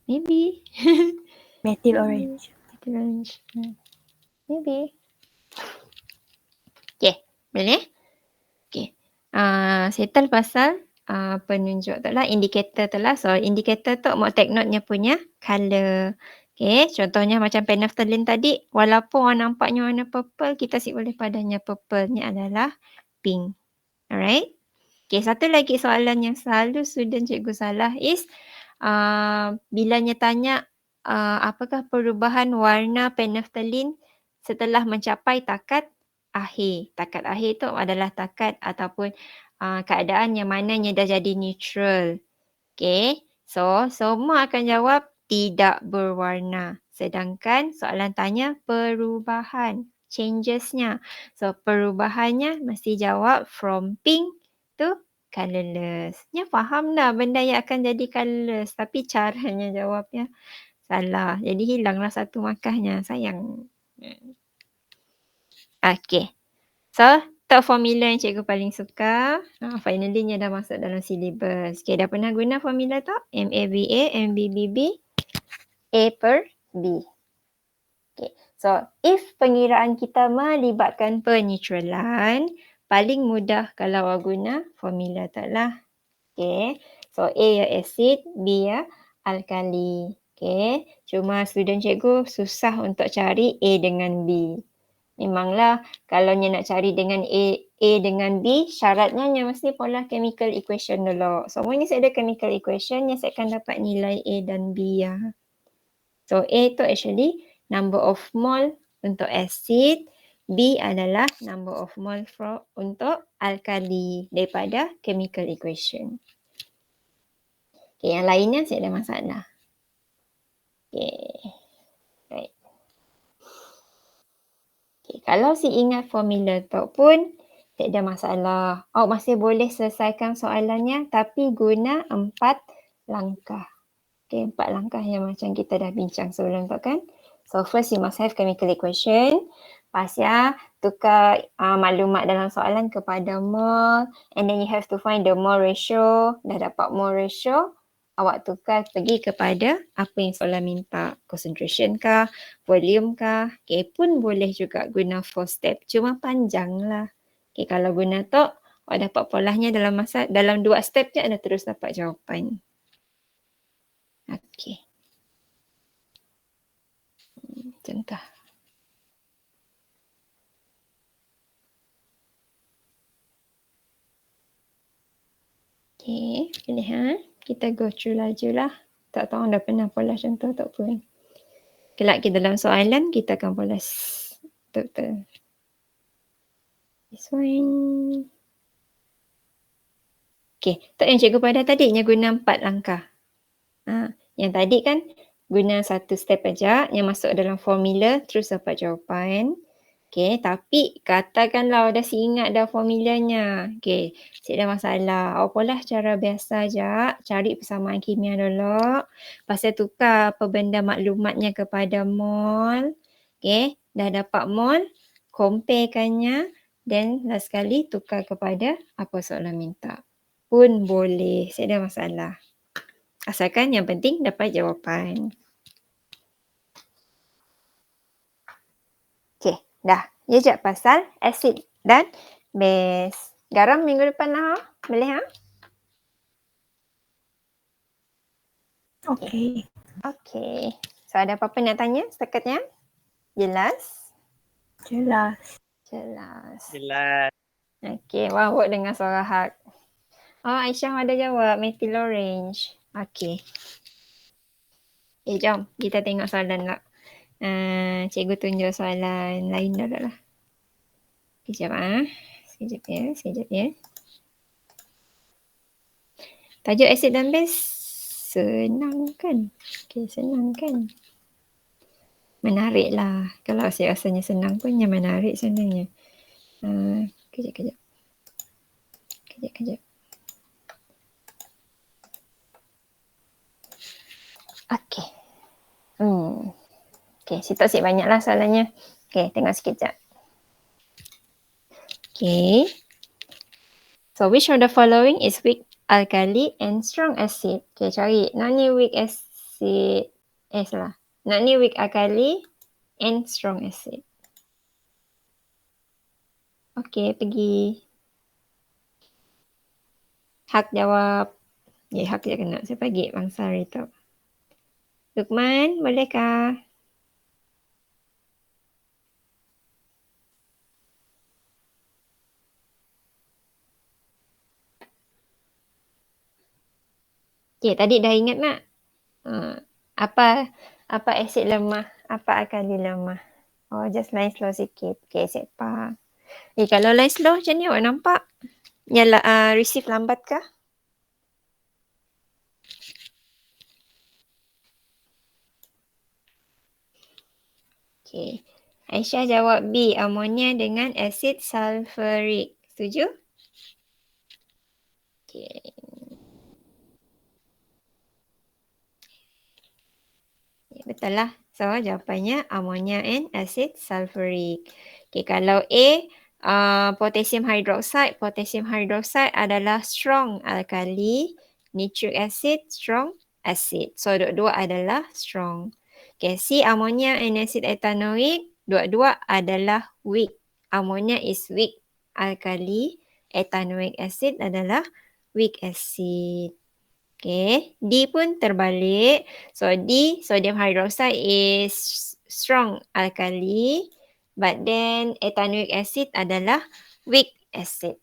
Maybe. Metil orange. Metil orange. Maybe. Okay, boleh? Okay. Settle pasal penunjuk tu lah, indikator tu lah. So, indikator tu mau take note nya punya colour. Okay, contohnya macam phenolphthalein tadi, walaupun nampaknya warna purple, kita boleh padanya purple-nya adalah pink. Alright? Okay, satu lagi soalan yang selalu student cikgu salah is bilanya tanya apakah perubahan warna phenolphthalein setelah mencapai takat akhir. Takat akhir tu adalah takat ataupun keadaan yang mananya dah jadi neutral. Okay, so semua akan jawab tidak berwarna. Sedangkan soalan tanya perubahan, changesnya. So perubahannya mesti jawab from pink to colourless. Nya faham dah benda yang akan jadi colourless tapi caranya jawabnya salah. Jadi hilanglah satu markahnya. Sayang. Okay. So, top formula yang cikgu paling suka. Finally nya dah masuk dalam syllabus. Okay, dah pernah guna formula tak? MAVA, MBBB, A per B. Okay. So, if pengiraan kita melibatkan penetralan, paling mudah kalau awak guna formula tak lah. Okay. So, A ya acid, B ya alkali. Okay. Cuma student cikgu susah untuk cari A dengan B. Memanglah kalau nya nak cari dengan A dengan B, syaratnya nya mesti polar chemical equation dulu. Semua ni saya ada chemical equation yang saya akan dapat nilai A dan B ya. So A tu actually number of mole untuk acid, B adalah number of mole untuk alkali daripada chemical equation. Okay, yang lainnya saya ada masalah. Okay. Right. Okay, kalau si ingat formula tu pun tak ada masalah. Masih boleh selesaikan soalannya tapi guna 4 langkah. Okay, 4 langkah yang macam kita dah bincang sebelum tu kan. So first you must have chemical equation. Lepas ya, tukar maklumat dalam soalan kepada mole. And then you have to find the mole ratio. Dah dapat mole ratio, awak tukar pergi kepada apa yang soalan minta. Concentration kah, volume kah. Okay, pun boleh juga guna 4 step. Cuma panjang lah. Okay, kalau guna tu, awak dapat polahnya dalam 2 step je anda terus dapat jawapan. Okay. Contoh. Okay, pilih kita go through laju lah. Tak tahu dah pernah polas contoh tak pun. Kelak kita dalam soalan, kita akan polas betul-betul. This one. Okay, tak yang cikgu pada tadi, yang guna 4 langkah. Yang tadi kan guna 1 step aja, yang masuk dalam formula terus dapat jawapan. Okay, tapi katakanlah awak dah ingat dah formulanya. Okay, tak ada masalah. Awak polah cara biasa je. Cari persamaan kimia dulu. Lepas tu tukar apa benda maklumatnya kepada mol. Okay, dah dapat mol. Comparekannya. Dan last sekali tukar kepada apa soalan minta. Pun boleh. Tak ada masalah. Asalkan yang penting dapat jawapan. Okay, dah. Ya je pasal asid dan base. Garam minggu depan lah. Boleh ha? Okay. Okay. So ada apa-apa nak tanya setakatnya? Jelas? Jelas. Jelas. Jelas. Okay, wawak dengan suara hak. Aisyah ada jawab. Methyl orange. Okay. Jom. Kita tengok soalan lah. Cikgu tunjuk soalan lain dulu lah. Sekejap Sekejap ya. Tajuk asid dan base senang kan? Okay, senang kan? Menarik lah. Kalau asid rasanya senang pun yang menarik sebenarnya. Kejap. Okay. Okay, situ asyik banyak lah soalannya. Okay, tengok sekejap. Okay. So, which of the following is weak alkali and strong acid? Okay, cari. Nak ni weak acid. Nak ni weak alkali and strong acid. Okay, pergi. Hak jawab. Hak je kena. Saya bagi bangsa hari tu. Lukman, bolehkah? Okay, tadi dah ingat nak? Apa asid lemah? Apa alkali lemah? Just line slow sikit. Okay, set faham. Kalau line slow macam ni awak nampak? Receive lambat kah? Okay. Aisyah jawab B. Amonia dengan asid sulfuric. Setuju? Okay. Betul lah. So, jawapannya amonia and acid sulfuric. Okay, kalau A, potassium hydroxide. Potassium hydroxide adalah strong alkali. Nitric acid, strong acid. So, dua-dua adalah strong. Okay, C, ammonia and acid ethanoic. Dua-dua adalah weak. Ammonia is weak alkali. Ethanoic acid adalah weak acid. Okay, D pun terbalik. So, D, sodium hydroxide is strong alkali. But then ethanoic acid adalah weak acid.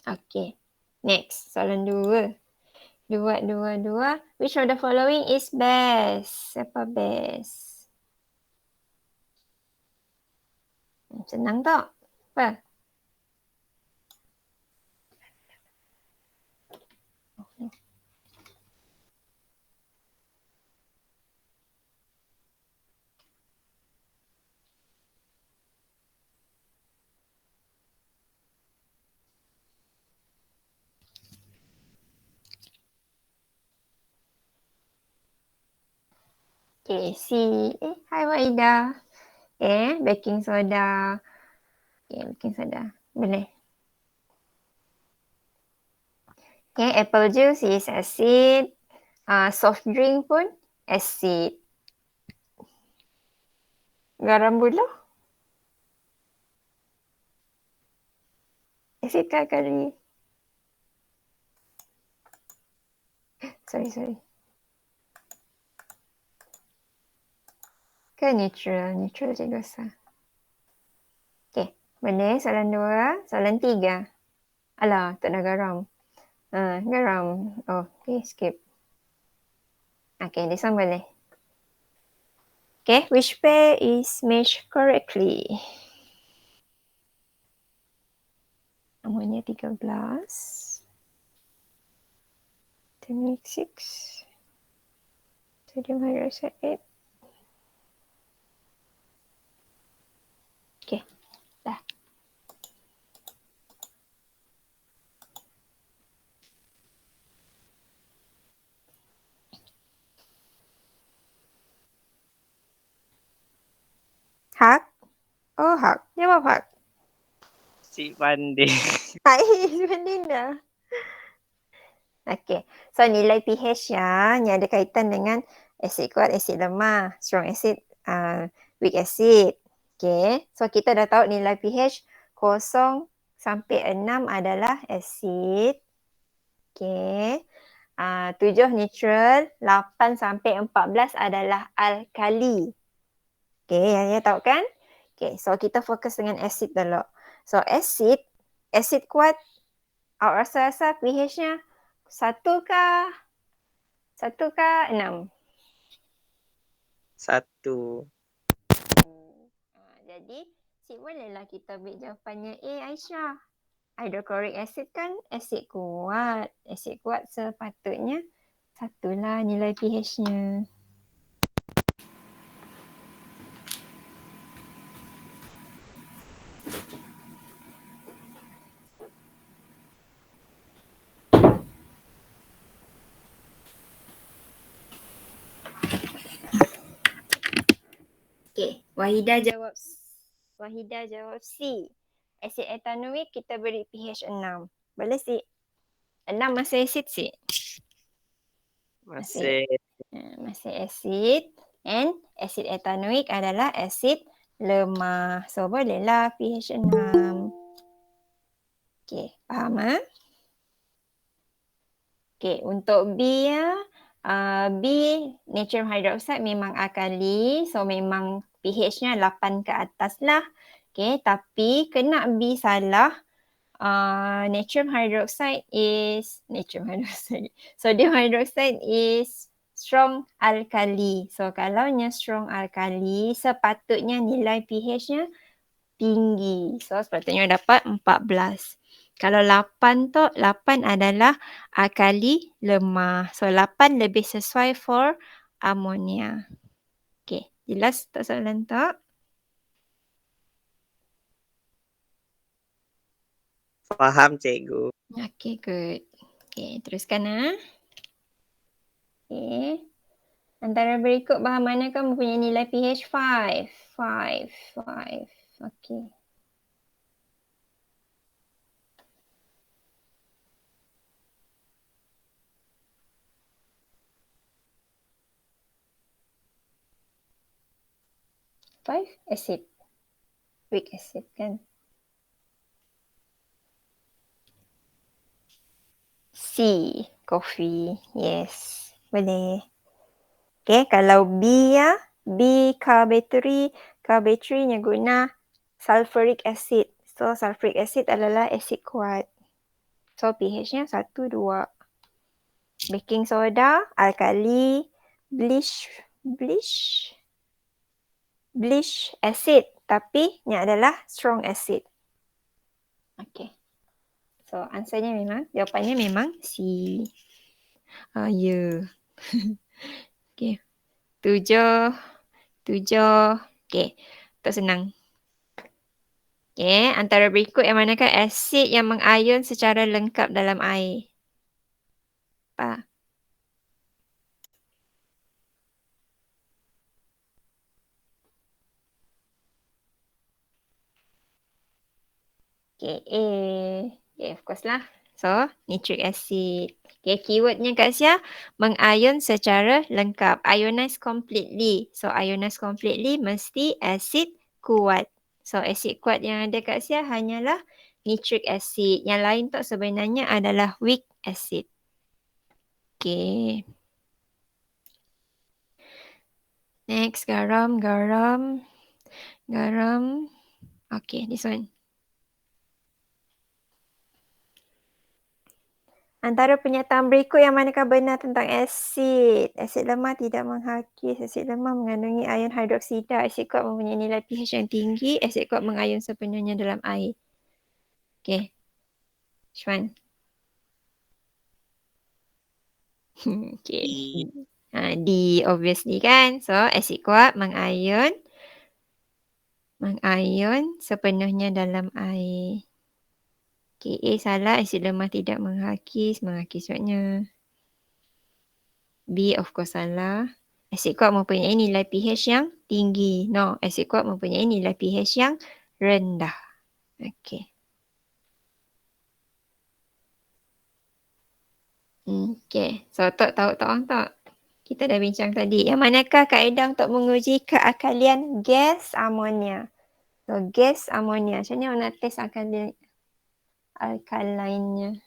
Okay. Next, soalan 2. 2. Which of the following is best? Siapa best? Senang tak? Apa? Okay, C. Hai Waida. Baking soda. Okay, baking soda. Boleh. Okay, apple juice is acid. Soft drink pun acid. Garam buluh? Acid ke kali? Sorry. Ke neutral? Neutral je dosa. Okay, boleh. Soalan 2. Soalan 3. Alah, tak nak garam. Garam. Oh, okay, skip. Okay, this one boleh. Okay, which pair is matched correctly? Ammonia 13. Ethanoic 6. Sodium hydroxide 8. Okay, dah. Hak? Oh, Hak. Jawab Hak. Si pandai. Hai, Belinda. Okay, so nilai pH ya, ni ada kaitan dengan asid kuat, asid lemah, strong acid, weak acid. Okay, so kita dah tahu nilai pH 0 sampai 6 adalah asid. Okay, 7 neutral, 8 sampai 14 adalah alkali. Okay, yang tahu kan? Okay, so kita fokus dengan asid dulu. So asid kuat, awak rasa pH-nya 1 kah? 1 kah 6? 1. Jadi, bolehlah kita ambil jawapannya A, Aisyah. Hydrochloric acid kan asid kuat. Asid kuat sepatutnya 1 lah nilai pH-nya. Okay, Wahidah jawab C. Asid ethanoic kita beri pH 6. Boleh si? 6 masih asid si? Masih. Masih asid. And asid ethanoic adalah asid lemah. So bolehlah pH 6. Okay, faham ah? Okay, untuk B ya. B, natrium hydroxide memang alkali. So memang pH-nya 8 ke atas lah. Okay, tapi kena B salah. Sodium hydroxide is strong alkali. So kalaunya strong alkali, sepatutnya nilai pH-nya tinggi. So sepatutnya dapat 14. Kalau 8 tu, 8 adalah alkali lemah. So 8 lebih sesuai for ammonia. Okay, jelas tak soalan tak? Faham cikgu. Okay, good. Okay, teruskan ah. Okay. Antara berikut bahan manakah mempunyai nilai pH 5? 5. Okay. Five, acid. Weak acid kan? C, coffee. Yes, boleh. Okay, kalau B ya, B carbatory Kalau bateri guna sulfuric acid. So sulfuric acid adalah asid kuat. So pH-nya 1, 2. Baking soda, alkali, bleach acid. Tapi ni adalah strong acid. Okay. So answernya jawapannya memang C. Ya. Okay. 7. Okay. Tak senang. Okay. Antara berikut yang manakah asid yang mengion secara lengkap dalam air? Apa? Okay. A. Okay, of course lah. So, nitric acid. Okay, keywordnya Kak Sia, mengion secara lengkap. Ionize completely. So, ionize completely mesti asid kuat. So, asid kuat yang ada Kak Sia hanyalah nitric acid. Yang lain tu sebenarnya adalah weak acid. Okay. Next, garam. Okay, this one. Antara pernyataan berikut yang manakah benar tentang asid? Asid lemah tidak menghakis. Asid lemah mengandungi ion hidroksida. Asid kuat mempunyai nilai pH yang tinggi. Asid kuat mengion sepenuhnya dalam air. Okay. Which one? Okay. D, obviously kan. So, asid kuat mengion sepenuhnya dalam air. Okay, A salah. Asid lemah tidak menghakis. Menghakis maksudnya. B of course salah. Asid kuat mempunyai nilai pH yang tinggi. No, asid kuat mempunyai nilai pH yang rendah. Okay. Okay. So, tahu orang tak? Kita dah bincang tadi. Yang manakah kaedah untuk menguji keakalian gas amonia? So, gas amonia. Macam mana nak test alkalinnya?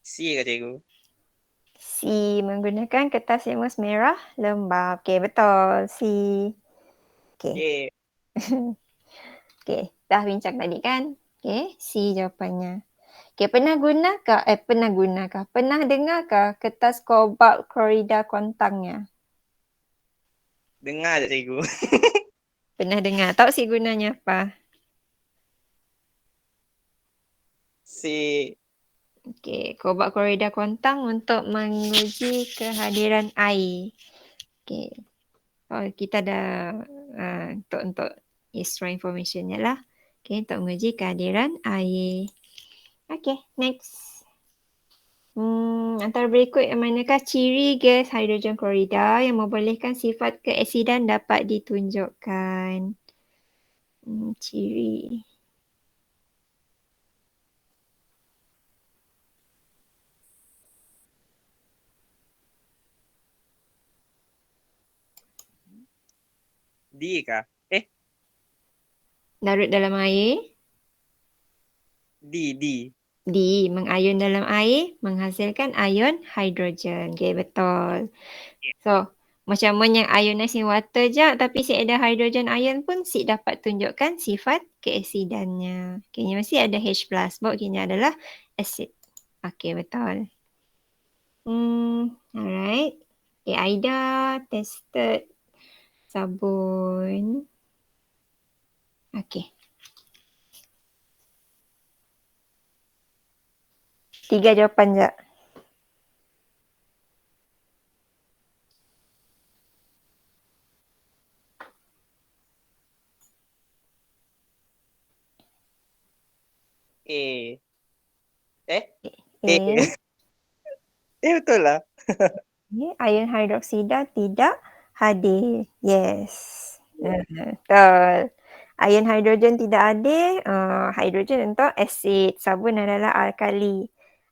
C ke cikgu? C, menggunakan kertas litmus merah lembab. Okay, betul. C. Okay. Okay, dah bincang tadi kan? Okay, C jawapannya. Okay, pernah dengarkah kertas kobalt klorida kontangnya? Dengar tak cikgu? Pernah dengar. Tahu C gunanya apa? C. Okay, kobalt klorida kontang untuk menguji kehadiran air. Okay. Oh, kita dah untuk extra informationnya lah. Okay, untuk menguji kehadiran air. Okay, next. Antara berikut yang manakah ciri gas hidrogen klorida yang membolehkan sifat keasidan dapat ditunjukkan? Ciri. D kah? Larut dalam air. D. D, mengion dalam air, menghasilkan ion hidrogen. Okay, betul. So, macam yang ionizing water je, tapi si ada hidrogen ion pun si dapat tunjukkan sifat keasidannya. Okay, ni mesti ada H+. Sebab ini adalah acid. Okay, betul. Alright. Okay, Aida tested sabun. Okay. 3 jawapan je. A. A. Betul lah. Ion hidroksida tidak hadir. Yes. Betul. Ion hidrogen tidak hadir. Hidrogen untuk asid. Sabun adalah alkali.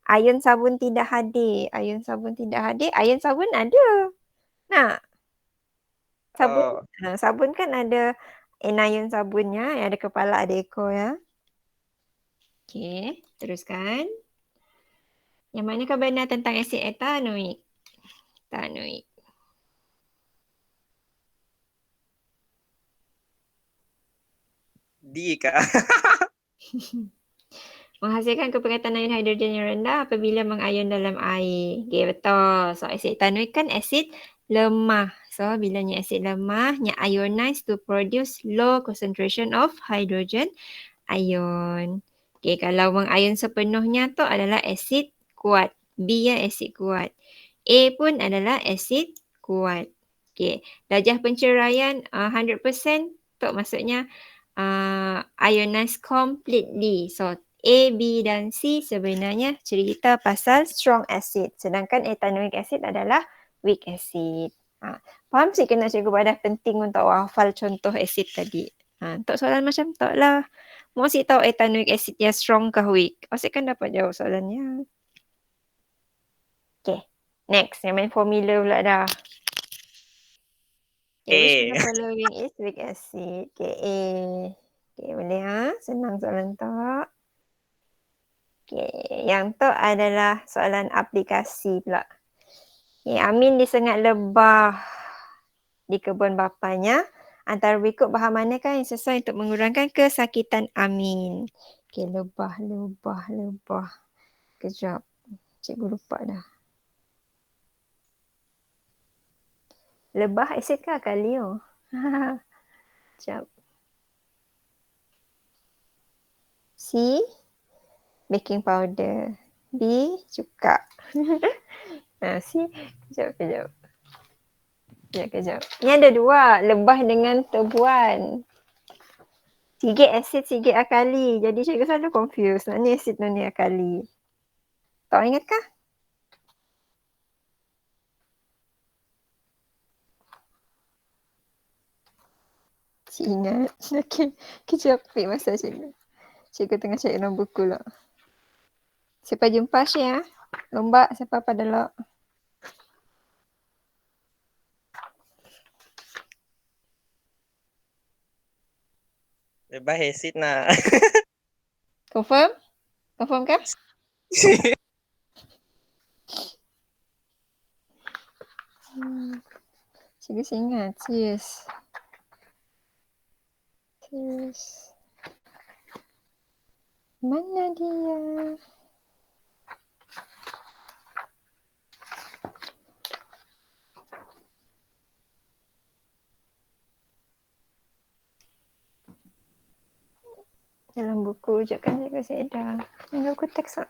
Ion sabun tidak hadir. Ion sabun tidak hadir. Ion sabun ada. Nak? Sabun, Oh, sabun kan ada anion sabunnya, yang ada kepala, ada ekor ya. Okey, teruskan. Yang manakah benar tentang asid etanoik? Etanoik. D kah? Menghasilkan kepekatan ion hidrogen yang rendah apabila mengion dalam air. Okey, betul. So, asid etanoik kan asid lemah. So, bilanya asid lemah, nya ionize to produce low concentration of hydrogen ion. Okey, kalau mengion sepenuhnya tu adalah asid kuat. B ya, asid kuat. A pun adalah asid kuat. Okey, darjah penceraian 100% tu maksudnya ionize completely. So, A, B dan C sebenarnya cerita pasal strong acid. Sedangkan ethanoic acid adalah weak acid. Faham sikit nak cikgu pada penting untuk hafal contoh acid tadi. Untuk soalan macam tu lah. Mau si tahu ethanoic acid yang strong ke weak? Asyik kan dapat jawab soalannya. Okay. Next. Yang main formula pula dah. Okay, which of the A. following is weak acid? Okay, A. Okay, boleh Senang soalan tu. Okay, yang tu adalah soalan aplikasi pula. Okay, Amin disengat lebah di kebun bapanya. Antara berikut bahan manakah yang sesuai untuk mengurangkan kesakitan Amin? Okay, lebah. Kejap. Cikgu lupa dah. Lebah asid ke kalio? Kejap. C. Baking powder. B. Cuka. C. Kejap. Ni ada dua. Lebah dengan tebuan. Sikit asid, sikit akali. Jadi cikgu selalu confuse. Nak ni asid, nak ni akali. Tak ingat kah? Cik ingat. Okey. Kejap. Wait masa cikgu. Cikgu tengah cari dalam buku lah. Sampai jumpa Syah. Lomba siapa pada lok. Lebah acid nak. Confirm? Confirm kah? Cikgu ingat. Cheers. Mana dia? Dalam buku rujukan cikgu saya dah. Dalam buku teks tak?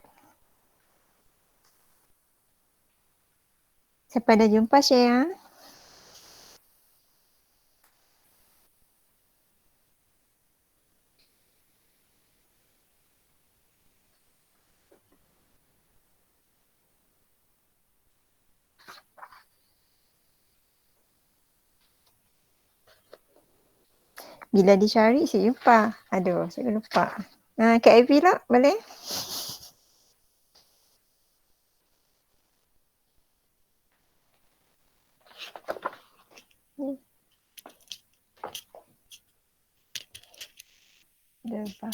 Sampai dah jumpa Syah. Bila dicari saya jumpa. Aduh, saya lupa. Kak Ivy lah, boleh? Lebah.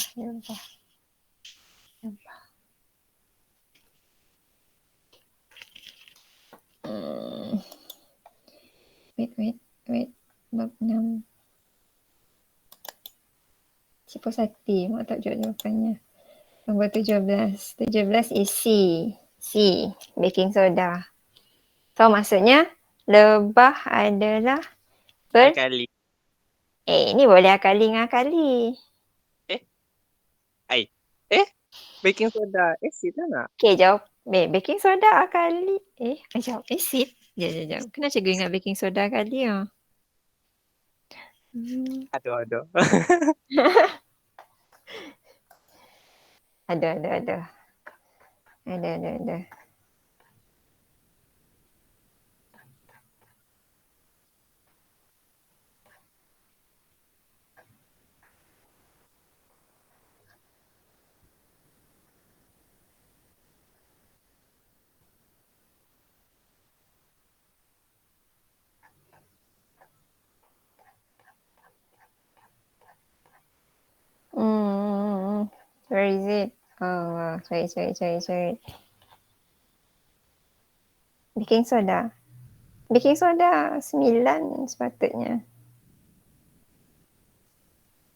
Wait. Bab 6. Siposati. Mak tak jawab jawapannya. Nombor 17. 17 is C. C. Baking soda. So maksudnya lebah adalah Akali. ni boleh akali dengan akali. Baking soda acid lah nak. Okay, jawab. Baking soda akali. Jawab acid. Jom. Kenapa cikgu ingat baking soda akali ya? Aduh. Ada. Where is it? Oh, cari. Baking soda. Baking soda 9 sepatutnya.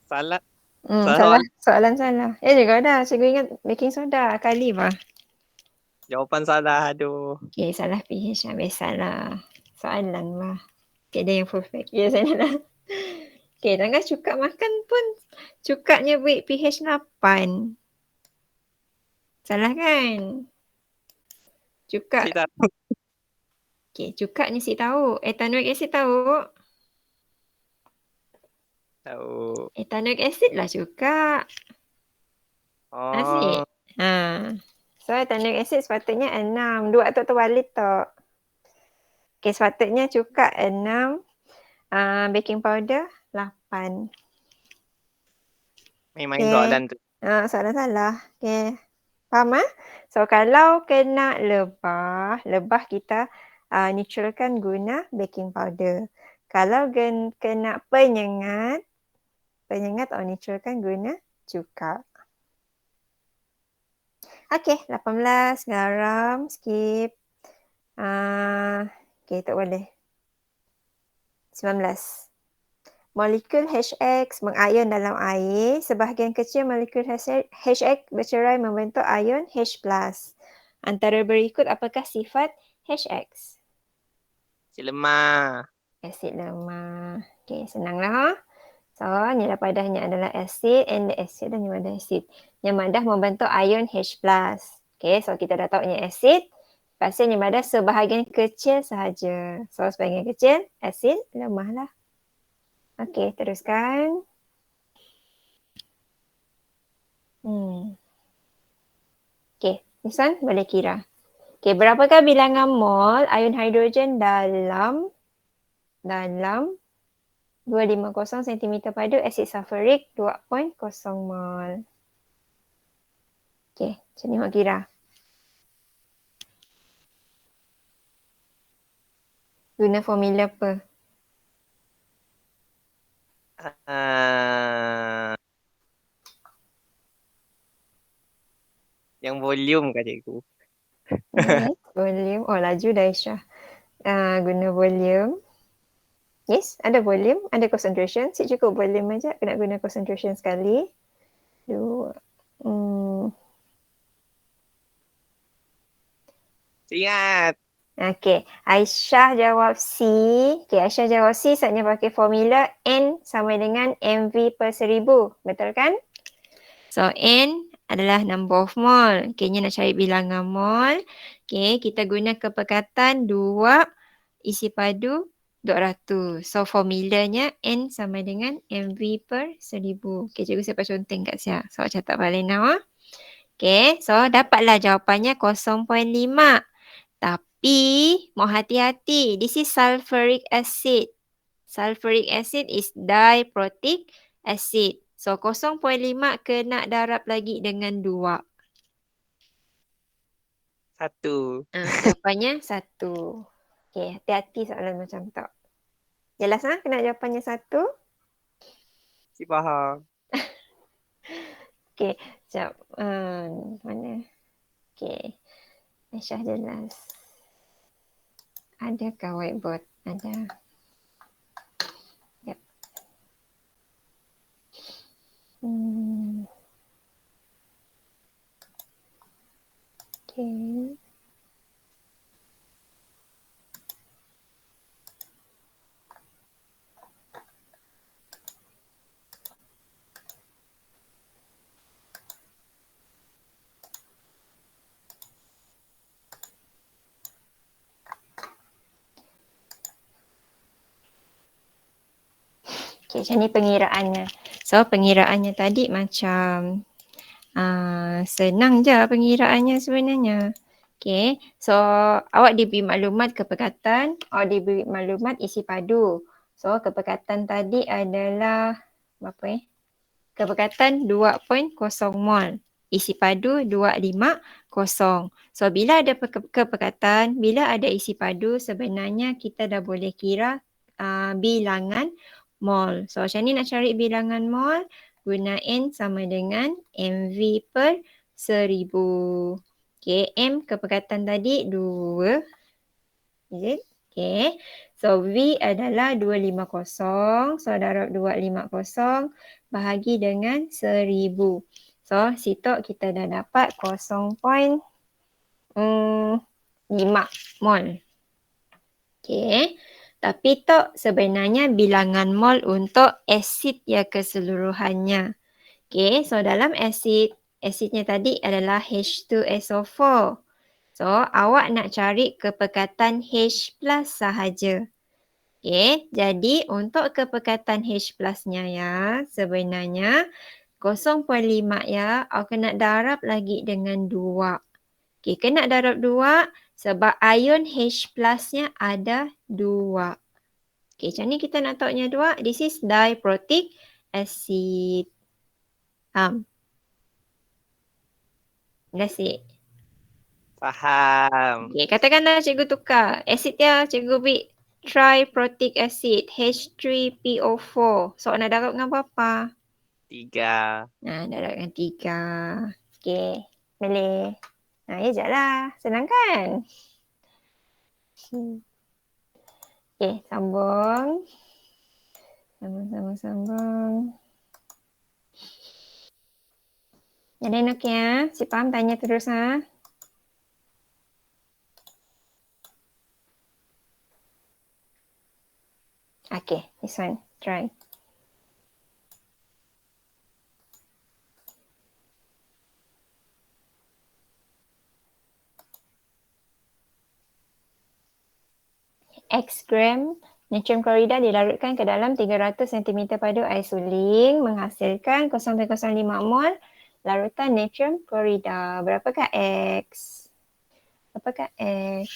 Salah. Salah. Soalan salah. Juga dah. Cikgu ingat baking soda. Kali bah. Jawapan salah. Aduh. Okay, salah pH. Biasalah. Soalan lah. Okay, ada yang perfect. Ya, saya lah. Okay, tanggal cuka makan pun cukanya weight pH 8. Salah kan? Cuka. Cik tahu. Okay, cuka ni si tahu. Ethanoic acid tahu? Tahu. Ethanoic acid lah cuka. Asyik. Oh. So ethanoic acid sepatutnya 6. 2 tu terbalik tak? Okay, sepatutnya cuka 6. Baking powder 8. Main soalan tu. Soalan salah. Okay. Faham So kalau kena lebah kita neutralkan guna baking powder. Kalau kena penyengat neutralkan guna cuka. Okay, 18 garam, skip. Okay, tak boleh. 19. Molekul HX mengayon dalam air. Sebahagian kecil molekul HX bercerai membentuk ion H+. Antara berikut apakah sifat HX? Asid lemah. Asid lemah. Okay, senanglah. So, nilai padahnya adalah asid and the acid dan nilai asid. Yang madah membentuk ion H+. Okay, so kita dah tahu ni asid. Pasal yang madah sebahagian kecil sahaja. So, sebahagian kecil, asid lemah lah. Okay, teruskan. Okay, this one boleh kira. Okay, berapakah bilangan mol ion hidrogen dalam 250 cm padu asid sulfurik 2.0 mol. Okay, macam ni awak kira. Guna formula apa? Yang volume kah cikgu? Volume. Oh, laju dah Aisyah. Guna volume. Yes, ada volume, ada concentration. Cik cukup volume aja. Kena guna concentration sekali. 2. Ingat. Okay, Aisyah jawab C. Okay, Aisyah jawab C sebabnya pakai formula N sama dengan MV per 1000. Betul kan? So, N adalah number of mole. Okay, ni nak cari bilangan mole. Okay, kita guna kepekatan 2 isi padu 200. So, formulanya N sama dengan MV per 1000. Okay, cikgu siapa conteng kat siap. So, catat balik now. Okay, so dapatlah jawapannya 0.5. Tapi, mau hati-hati. This is sulfuric acid. Sulfuric acid is diprotic acid. So, 0.5 kena darab lagi dengan 2. 1. Jawapannya 1. Okay, hati-hati soalan macam tu. Jelas kena jawapannya 1? Cik faham. Okay, sekejap. Mana? Okay. Aisyah jelas. Adakah whiteboard? Ada. Yep. Okay. Okay, macam ni pengiraannya. So, pengiraannya tadi macam senang je pengiraannya sebenarnya. Okay, so awak diberi maklumat kepekatan, awak diberi maklumat isi padu. So, kepekatan tadi adalah berapa Kepekatan 2.0 mol. Isi padu 250. So, bila ada kepekatan, bila ada isi padu, sebenarnya kita dah boleh kira bilangan mol. So, macam ni nak cari bilangan mol, guna N sama dengan MV per 1000. Okay, M kepekatan tadi 2. Is it? Okay. So V adalah 250. So darab 250 bahagi dengan 1000. So situ kita dah dapat 0.5 mol. Okay. Tapi tok sebenarnya bilangan mol untuk asid ya keseluruhannya. Okay. So dalam asidnya tadi adalah H2SO4. So awak nak cari kepekatan H plus sahaja. Okay. Jadi untuk kepekatan H plusnya ya sebenarnya 0.5 ya awak kena darab lagi dengan 2. Okay, kena darab 2 sebab ion H plusnya ada 2. Okay, macam ni kita nak tahunya 2. This is diprotic acid. That's it. Faham. Okay, katakanlah cikgu tukar. Asid dia cikgu beri triprotic acid H3PO4. So nak darab dengan berapa? 3. Darab dengan 3. Okay, boleh. Ya je lah. Senang kan? Okay, sambung. Sambung. Ada yang okey ya? Si faham tanya terus ha? Okay, this one. Try. X gram natrium klorida dilarutkan ke dalam 300 cm padu air suling menghasilkan 0.05 mol larutan natrium klorida. Berapakah X? Apakah X?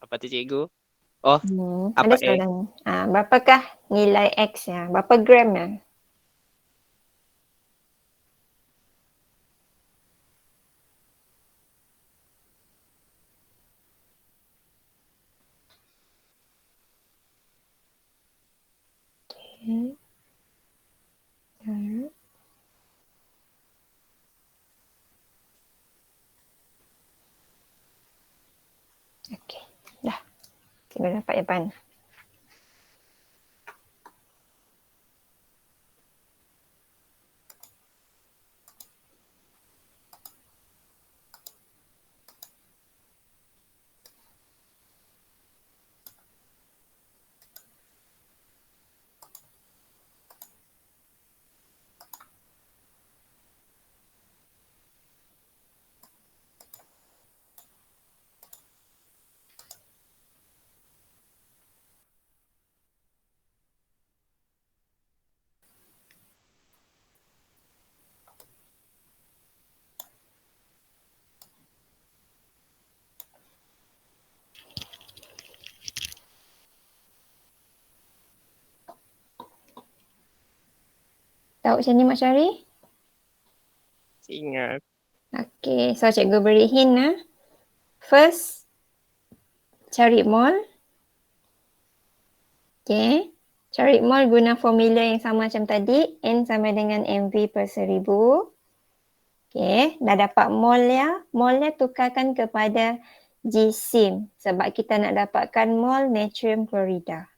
Apa tu cikgu? Oh, apa Ada X? soalan. Berapakah nilai X ya? Berapa gram ya? Okay. Okay, dah. Kita dapat jawapan. Tahu macam ni Mak Syari? Ingat. Okay, so cikgu beri hint lah. First, cari mol. Okay. Cari mol guna formula yang sama macam tadi. N sama dengan MV per 1000. Okay. Dah dapat mol ya. Molnya tukarkan kepada GSIM. Sebab kita nak dapatkan mol natrium klorida.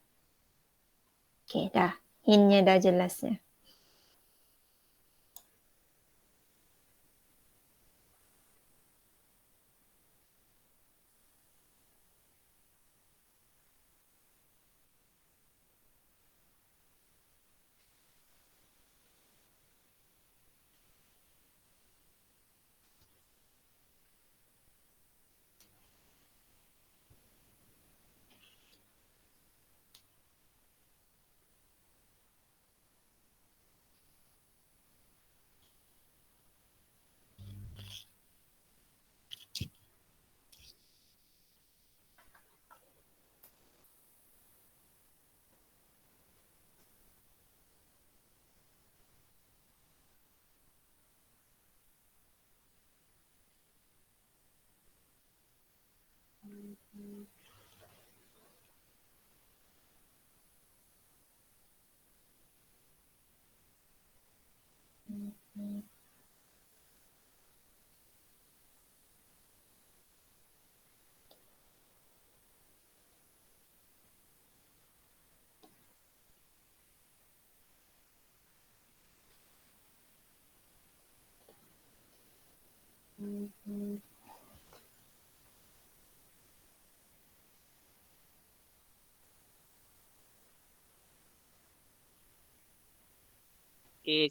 Okay, dah. Hintnya dah jelasnya.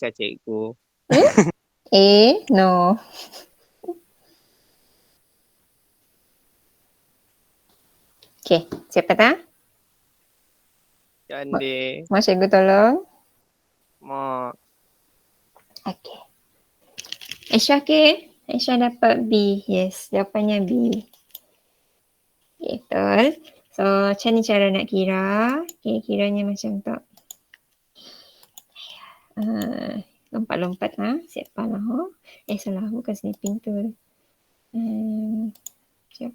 Kak cikgu. A, no. Okay, siapa tak? Cande. Mau cikgu tolong? Mak. Okay. Aisyah ke? Aisyah dapat B. Yes, jawapannya B. Okay, betul. So, macam ni cara nak kira. Okay, kiranya macam tu. Lompat-lompat ha. Siapa lah ha. Salah. Bukan sniping tu. Sekejap.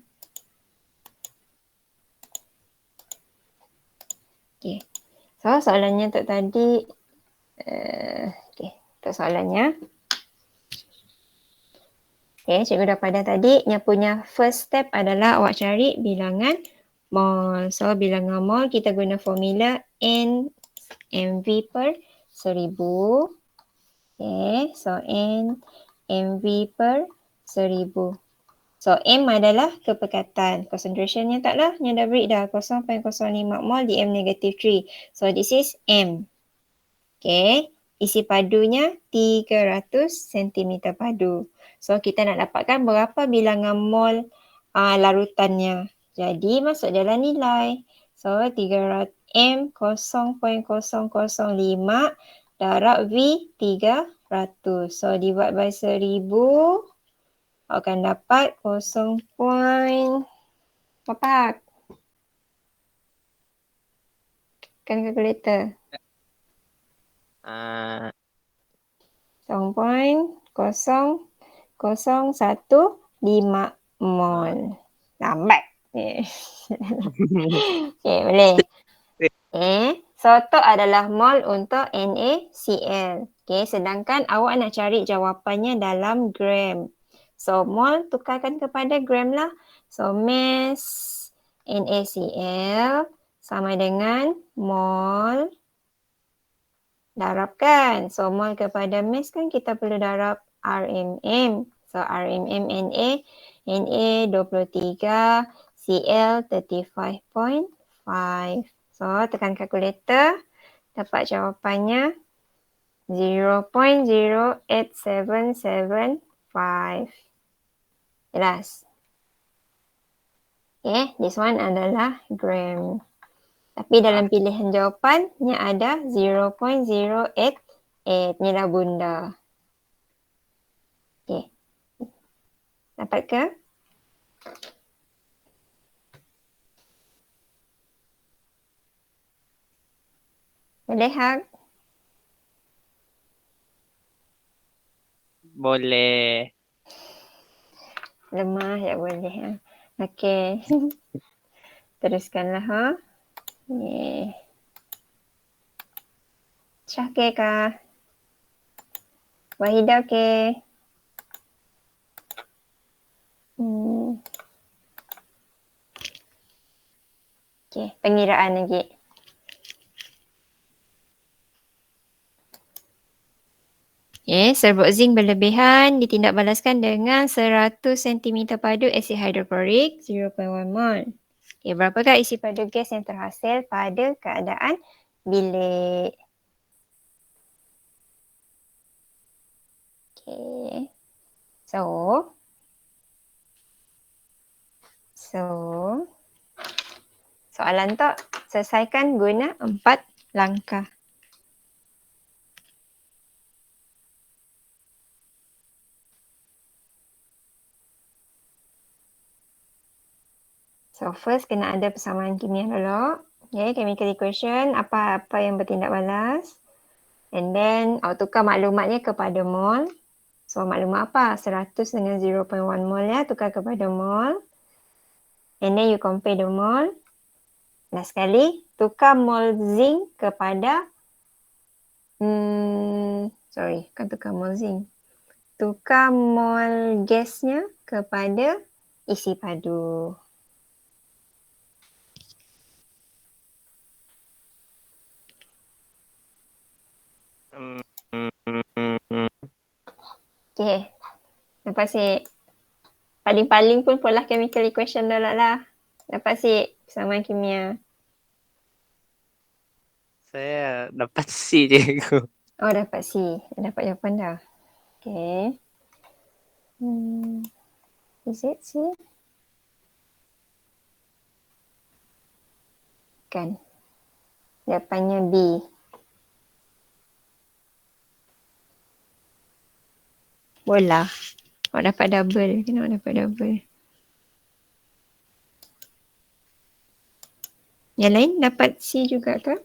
Okay. So, soalannya untuk tadi. Okay, untuk soalannya. Okay, cikgu dah pada tadi. Yang punya first step adalah awak cari bilangan mol. So, bilangan mol kita guna formula N MV per 1000. Okay, so N MV per 1000. So, M adalah kepekatan. Concentrationnya taklah, yang dah beri dah 0.05 mol di M negative 3. So, this is M. Okay, isi padunya 300 cm padu. So, kita nak dapatkan berapa bilangan mol larutannya. Jadi, masuk dalam nilai. So, 300 M 0.005 darab V 300. So, divide by 1000 akan dapat 0. Berapa? Kan kalkulator. 0.0015 mol. Lambat. Okay, boleh. Okay. So, tu adalah mol untuk NaCl. Okay, sedangkan awak nak cari jawapannya dalam gram. So, mol tukarkan kepada gram lah. So, mass NaCl sama dengan mol darabkan. So, mol kepada mass kan kita perlu darab RMM. So, RMM Na 23, Cl 35.5. So, tekan kalkulator. Dapat jawapannya 0.08775. Jelas? Okay, this one adalah gram. Tapi dalam pilihan jawapannya ada 0.088. Ni dah bunda. Okay. Dapat ke? Boleh, Hak? Boleh. Lemah ya boleh. Ha? Okay. Teruskanlah. Ha? Yeah. Syah ke kah? Wahidah ke? Okay, pengiraan lagi. Okay, serbuk zinc berlebihan ditindakbalaskan dengan 100 cm padu asid hidroklorik 0.1 mol. Okay, berapakah isi padu gas yang terhasil pada keadaan bilik? Okay. So, soalan tu selesaikan guna 4 langkah. So first kena ada persamaan kimia dulu. Okay, chemical equation, apa-apa yang bertindak balas. And then awak tukar maklumatnya kepada mol. So maklumat apa? 100 dengan 0.1 mol ya, tukar kepada mol. And then you compare the mol. Last sekali, tukar mol zinc kepada bukan tukar mol zinc. Tukar mol gasnya kepada isi padu. Okay. Lepas ni Paling-paling pun pola chemical equation dah lah. Dapat si persamaan kimia. Saya dapat C cikgu. Oh, dapat C. Dapat jawapan dah. Okay. Is it C? Kan. Jawapannya B. Bola. Awak dapat double. Kenapa dapat double? Yang lain dapat C juga ke?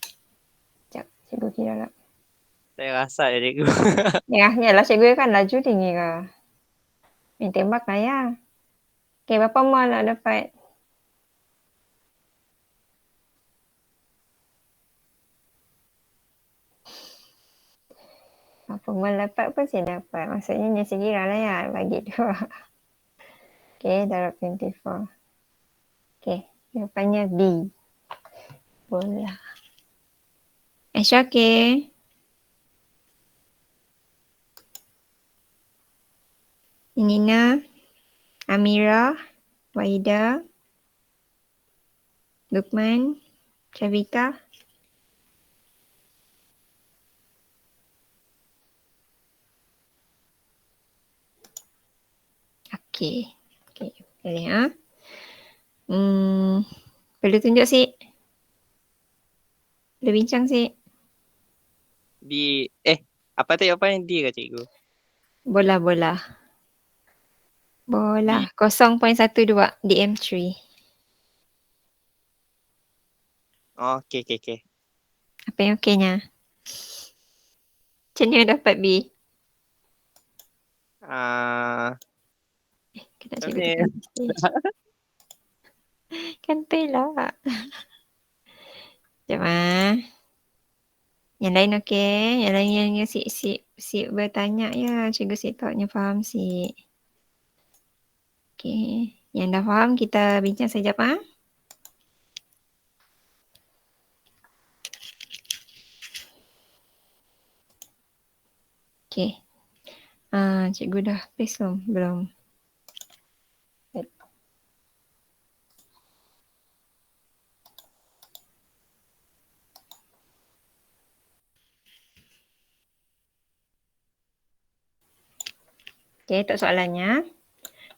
Sekejap, cikgu kira lah. Saya rasa ya cikgu. Ya lah cikgu kan laju tinggi ke? Main tembak lah ya. Okay, berapa mal nak dapat? Apa mal dapat pun saya dapat. Maksudnya ni saya kira lah ya. Bagi 2. Okay, darab 24. Okay, jawapannya B. Bola. Aisyah okay. Nina, Amira, Waida, Lukman, Shavita. Okay. Okay, boleh ha. Perlu tunjuk si. Perlu bincang si. B. Apa tu jawapan D ke cikgu? Bola. Bola. 0.12 DM3. Oh, okay. Apa yang okeynya? Macam mana dapat B? Kena cikgu kantai lah. Sekejap Yang lain okey. Yang lain yang si bertanya ya. Cikgu si taknya faham si. Okey. Yang dah faham kita bincang sekejap Okey. Cikgu dah paste belum? Okay, untuk soalannya.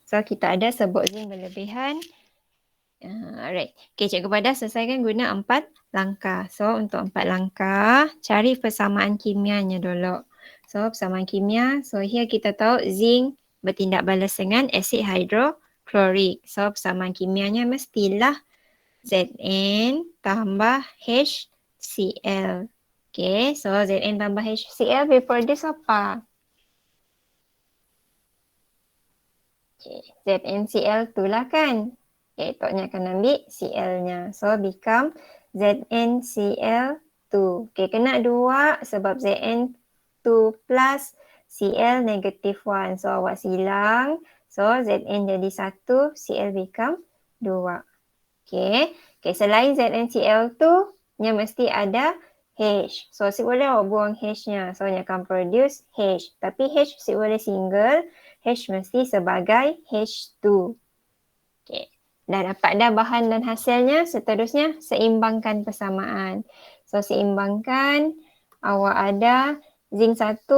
So, kita ada sebut zinc berlebihan. Alright. Okay, cikgu pada selesaikan guna 4 langkah. So, untuk 4 langkah, cari persamaan kimianya dulu. So, persamaan kimia. So, here kita tahu zinc bertindak balas dengan asid hidroklorik. So, persamaan kimianya mestilah Zn tambah HCl. Okay, so Zn tambah HCl will produce apa? Okay, ZnCl2 lah kan. Okay, Toknya akan ambil Cl-nya. So, become ZnCl2. Okay, kena 2 sebab Zn2 plus Cl negative 1. So, awak silang. So, Zn jadi 1, Cl become 2. Okay, selain ZnCl2, nya mesti ada H. So, si boleh awak buang H-nya. So, nya akan produce H. Tapi H si boleh single. H mesti sebagai H2. Okay. Dah dapat dah bahan dan hasilnya. Seterusnya, seimbangkan persamaan. So, seimbangkan. Awak ada zinc 1,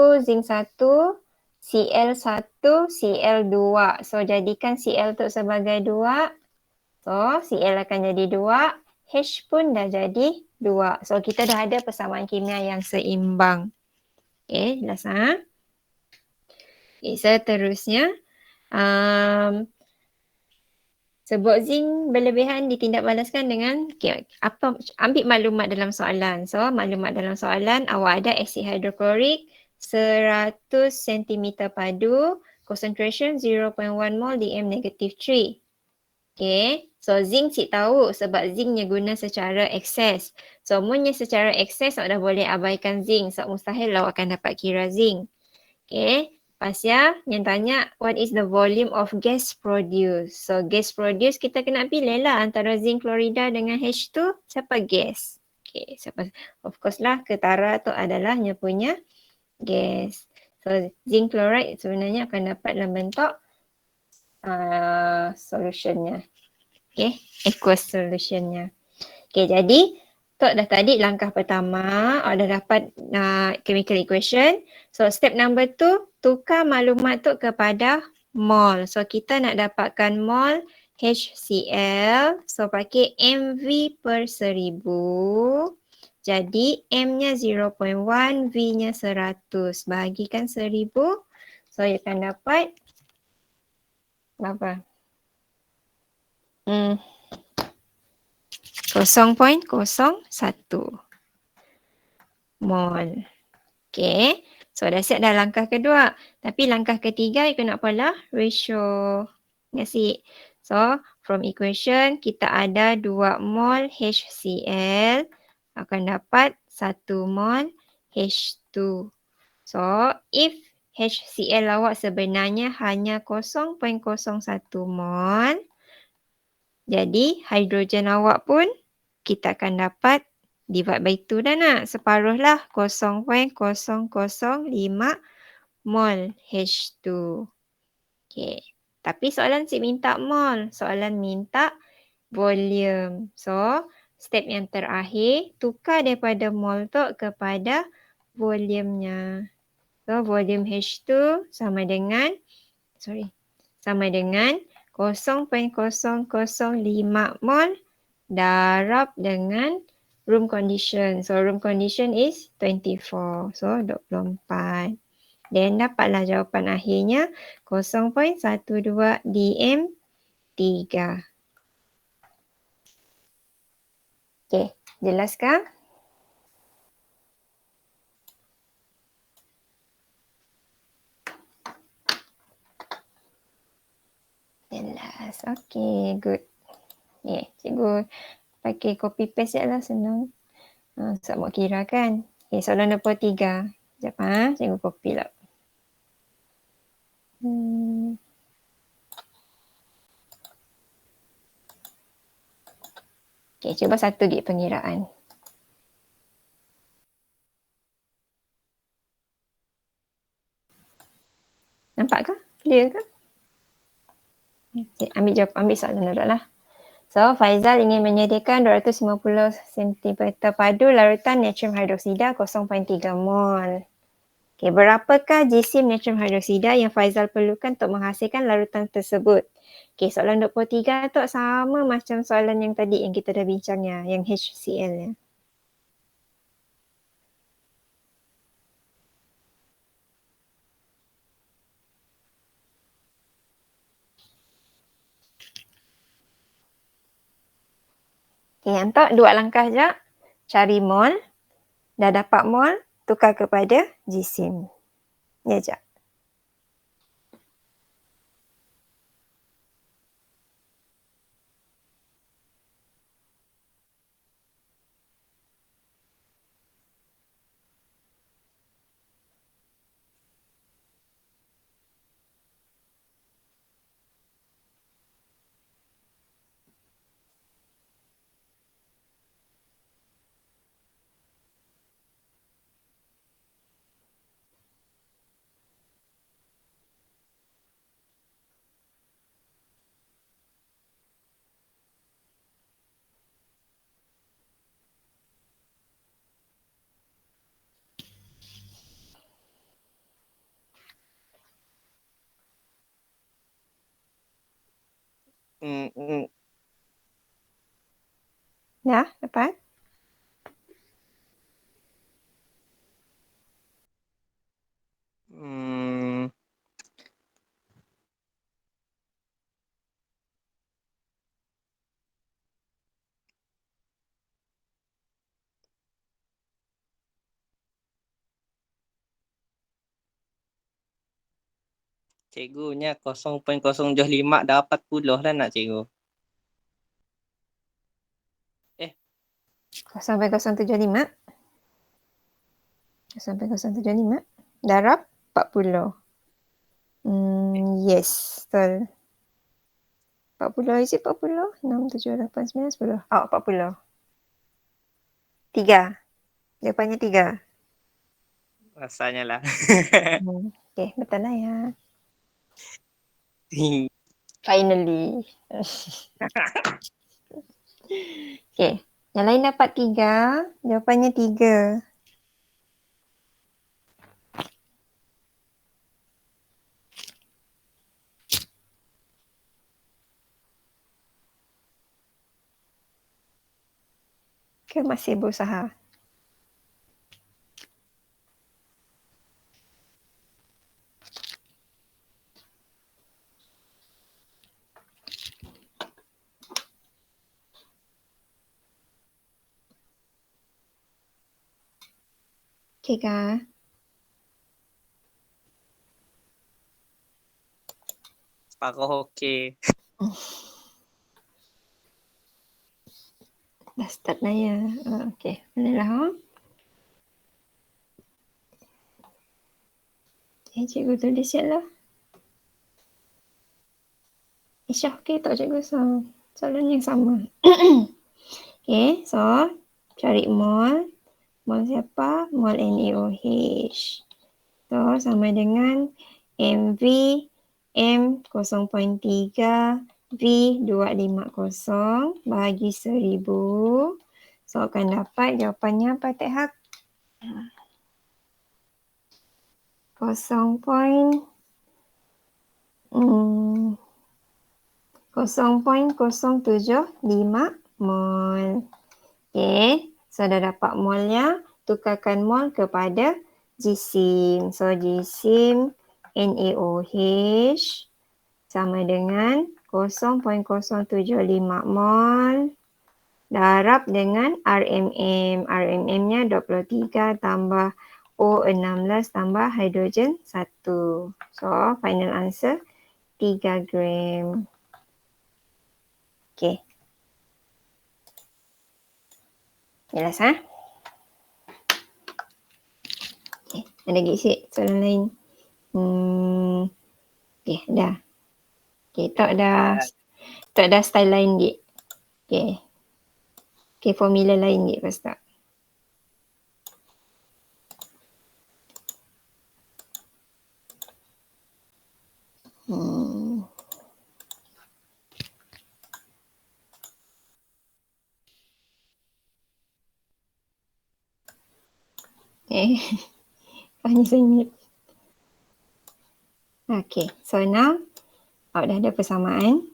Cl1, Cl2. So, jadikan Cl tu sebagai 2. So, Cl akan jadi 2. H pun dah jadi 2. So, kita dah ada persamaan kimia yang seimbang. Okay, jelas Okay, seterusnya. Sebut zinc berlebihan ditindakbalaskan dengan ambil maklumat dalam soalan. So, maklumat dalam soalan awak ada asid hidroklorik 100 cm padu, concentration 0.1 mol DM negative 3. Okay, so zinc cik tahu sebab zincnya guna secara ekses. So, munnya secara ekses awak dah boleh abaikan zinc. So, mustahil awak akan dapat kira zinc. Okay, Fasya yang tanya what is the volume of gas produced. So gas produced kita kena pilih lah antara zinc chlorida dengan H2 siapa gas. Okay, siapa, of course lah ketara tu adalah dia punya gas. So zinc chloride sebenarnya akan dapat dalam bentuk solutionnya. Okay, aqueous solutionnya. Okay, jadi Tok dah tadi langkah pertama, dah dapat chemical equation. So step number 2, tukar maklumat tu kepada mol. So kita nak dapatkan mol HCl. So pakai MV per 1000. Jadi M-nya 0.1, V-nya 100. Bahagikan 1000. So you akan dapat berapa? 0.01 mol. Okay. So dah siap dah langkah kedua. Tapi langkah ketiga you kena apalah? Ratio. Ngasih. So from equation kita ada 2 mol HCl akan dapat 1 mol H2. So if HCl awak sebenarnya hanya 0.01 mol, jadi hidrogen awak pun kita akan dapat divide by 2 dah nak. Separuh lah 0.005 mol H2. Okay. Tapi soalan si minta mol. Soalan minta volume. So step yang terakhir tukar daripada mol tu kepada volumenya. So volume H2 sama dengan 0.005 mol darab dengan room condition. So room condition is 24. So 24. Then dapatlah jawapan akhirnya 0.12 dm3. Okay, jelas kah? Jelas. Okay, good. Yeah, cikgu pakai copy paste je lah, senang. Sebab mau kira kan. Okay, soalan 23. Sekejap cikgu copy lah. Okay, cuba satu gig pengiraan. Nampak ke? Clear ke? Okay, ambil soalan dulu lah. So, Faizal ingin menyediakan 250 cm padu larutan natrium hidroksida 0.3 mol. Okay, berapakah jisim natrium hidroksida yang Faizal perlukan untuk menghasilkan larutan tersebut? Okay, soalan 23 tu sama macam soalan yang tadi yang kita dah bincangnya, yang HCl ya. Okay, untuk 2 langkah je. Cari mol. Dah dapat mol, tukar kepada jisim. Ya je. Dah, dapat? Cikgunya 0.025 dah 40 lah nak cikgu. 0.075. 0.075 darab 40. Yes, betul. 40, is it 40? 6, 7, 8, 9, 10. 40. 3. Jawapannya 3. Rasanya lah. Okay, betul lah ya. Finally. Okay, yang lain dapat 3. Jawapannya 3. Ke masih berusaha? Okay kah? Separuh okey. Dah start lah ya. Okay, bolehlah. Cikgu tulis siap lah. Isyah okey tak cikgu? Soalan yang sama. Okay, so cari mol. Mol siapa? Mol NaOH. So sama dengan MV M0.3 V250 bahagi 1000. So akan dapat jawapannya apa Tek Hak? 0.075 mol. Okay, so dah dapat molnya. Tukarkan mol kepada jisim. So jisim NaOH sama dengan 0.075 mol darab dengan RMM. RMM-nya 23 tambah O16 tambah hidrogen 1. So final answer 3 gram. Okay. Jelas ha? Okay. Ada lagi sikit soalan lain? Okay, dah. Okay, tak ada style lain dik. Okay. Okay, formula lain dik lepas tak. Okay. Hanya seminit. Okay, so now awak dah ada persamaan.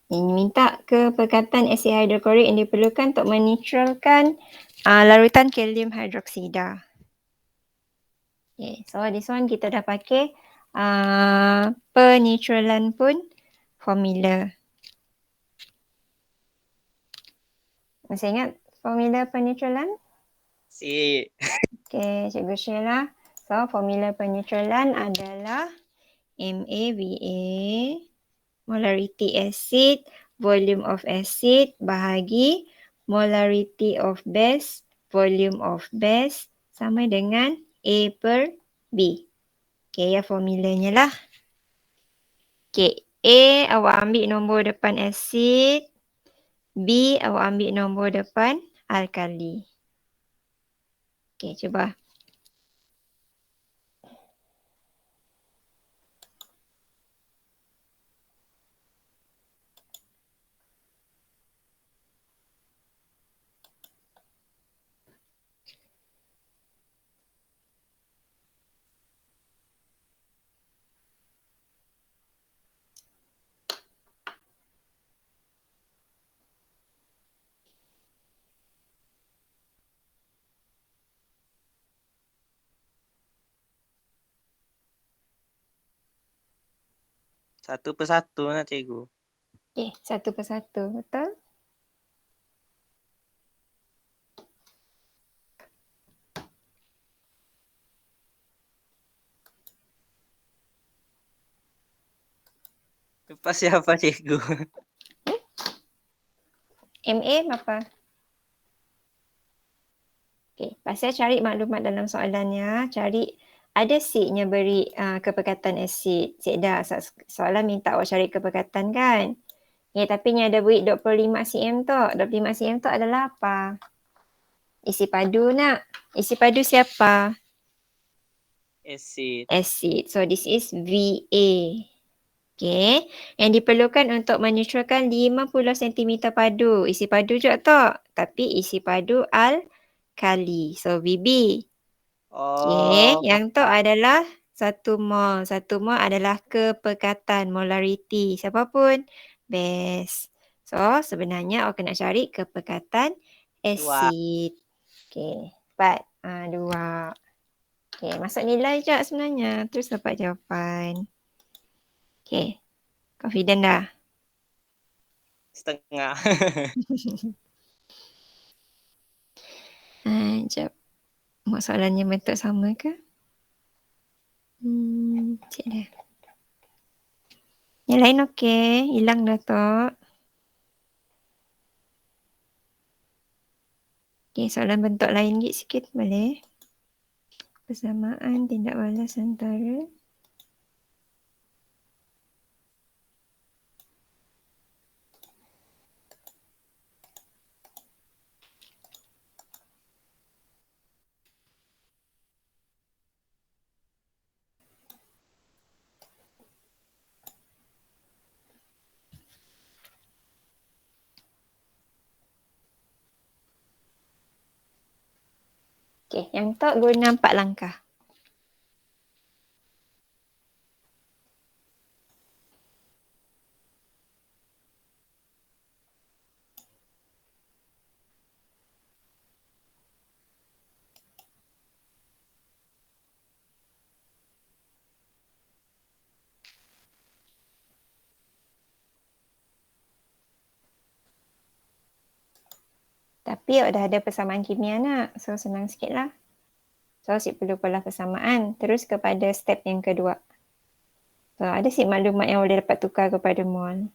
Ini minta ke perkataan asid hidroklorik yang diperlukan untuk menetralkan larutan kalium hidroksida. Okay, so this one kita dah pakai penetralan pun formula. Masih ingat formula penetralan? Si. Okay, cikgu share lah. So formula penetralan adalah MaVa molarity acid, volume of acid bahagi molarity of base, volume of base sama dengan A per B. Okay, ya formulanya lah. Okay, A awak ambil nombor depan acid, B awak ambil nombor depan alkali. Okay, cuba. Satu persatu lah cikgu. Okay, satu persatu. Betul? Lepas siapa cikgu? MA berapa? Okay, pasal cari maklumat dalam soalannya, cari ada siknya beri kepekatan asid. Cik dah, soalan minta awak cari kepekatan kan? Tapi ni ada beri 25 cm tu. 25 cm tu adalah apa? Isi padu nak. Isi padu siapa? Asid. Acid. So this is Va. Okay. Yang diperlukan untuk menyusulkan 50 cm padu. Isi padu juga tak? Tapi isi padu alkali. So VB. Okay. Oh, Yang tu adalah 1 mol. 1 mol adalah kepekatan, molarity. Siapa pun best. So sebenarnya awak kena cari kepekatan asid. Okay. 4. 2. Okay. Masuk nilai je sebenarnya. Terus dapat jawapan. Okay. Confident dah? setengah. Sekejap. Soalannya bentuk sama ke? Cik dah. Yang lain okey. Hilang dah tak? Okay, soalan bentuk lain sikit boleh? Persamaan tindak balas antara okay, yang tak guna 4 langkah. Tapi awak dah ada persamaan kimia nak. So senang sikit lah. So asyik perlu pola persamaan. Terus kepada step yang kedua. So ada sikit maklumat yang boleh dapat tukar kepada mol.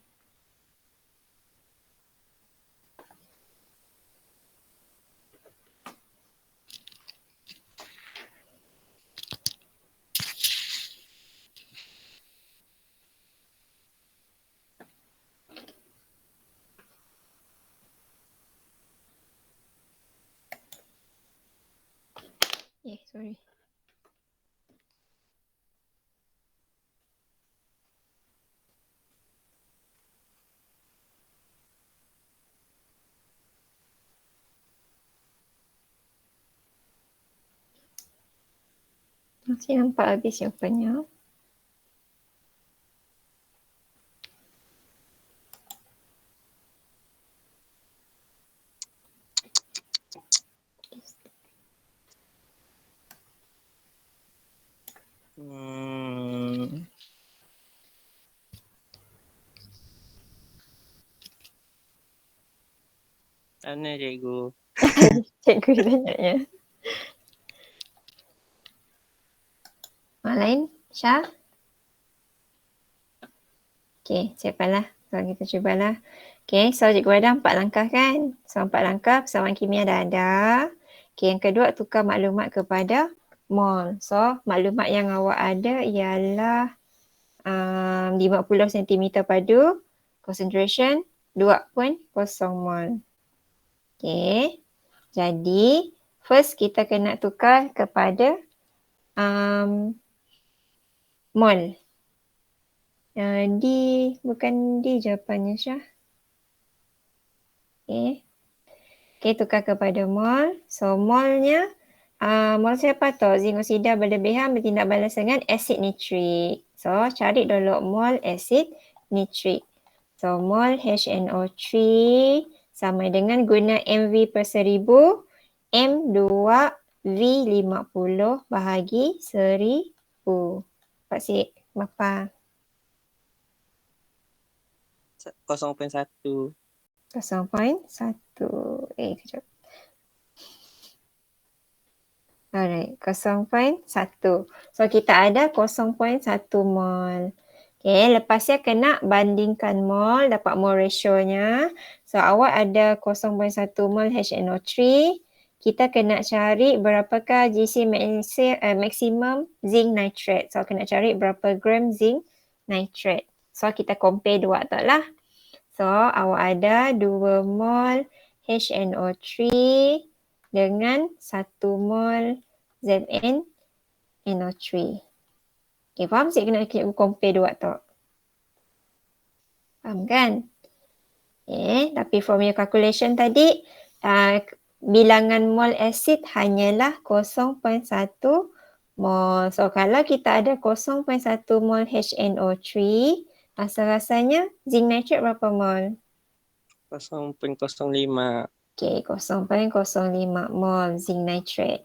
Sorry. Masih nampak habis jawapannya. Mana cikgu? Cikgu tanyanya. Orang lain? Syah? Okay, cepatlah. So kita cubalah. Okay, so cikgu ada 4 langkah kan? So 4 langkah persamaan kimia dah ada. Okay, yang kedua tukar maklumat kepada mol. So maklumat yang awak ada ialah 50 cm padu, concentration 2.0 mol. Okay, jadi first kita kena tukar kepada mol. Bukan D jawapannya Syah. Okay, tukar kepada mol. So molnya, mol siapa tu? Zinc oksida berlebihan bertindak balas dengan asid nitrik. So cari dulu mol asid nitrik. So mol HNO3 sama dengan guna MV per 1000, M2V50 bahagi 1000. Pak Sik, berapa? 0.1. 0.1. Kejap. Alright, 0.1. So kita ada 0.1 mol. Okay, lepasnya kena bandingkan mol, dapat mol ratio-nya. So awak ada 0.1 mol HNO3 kita kena cari berapakah GC maksimum zinc nitrate. So kena cari berapa gram zinc nitrate. So kita compare dua tu lah. So awak ada 2 mol HNO3 dengan 1 mol ZnNO3. Okay, faham tak kena compare dua tu? Faham kan? Okay, tapi from your calculation tadi, bilangan mol asid hanyalah 0.1 mol. So kalau kita ada 0.1 mol HNO3, rasa-rasanya zinc nitrate berapa mol? 0.05. Okay, 0.05 mol zinc nitrate.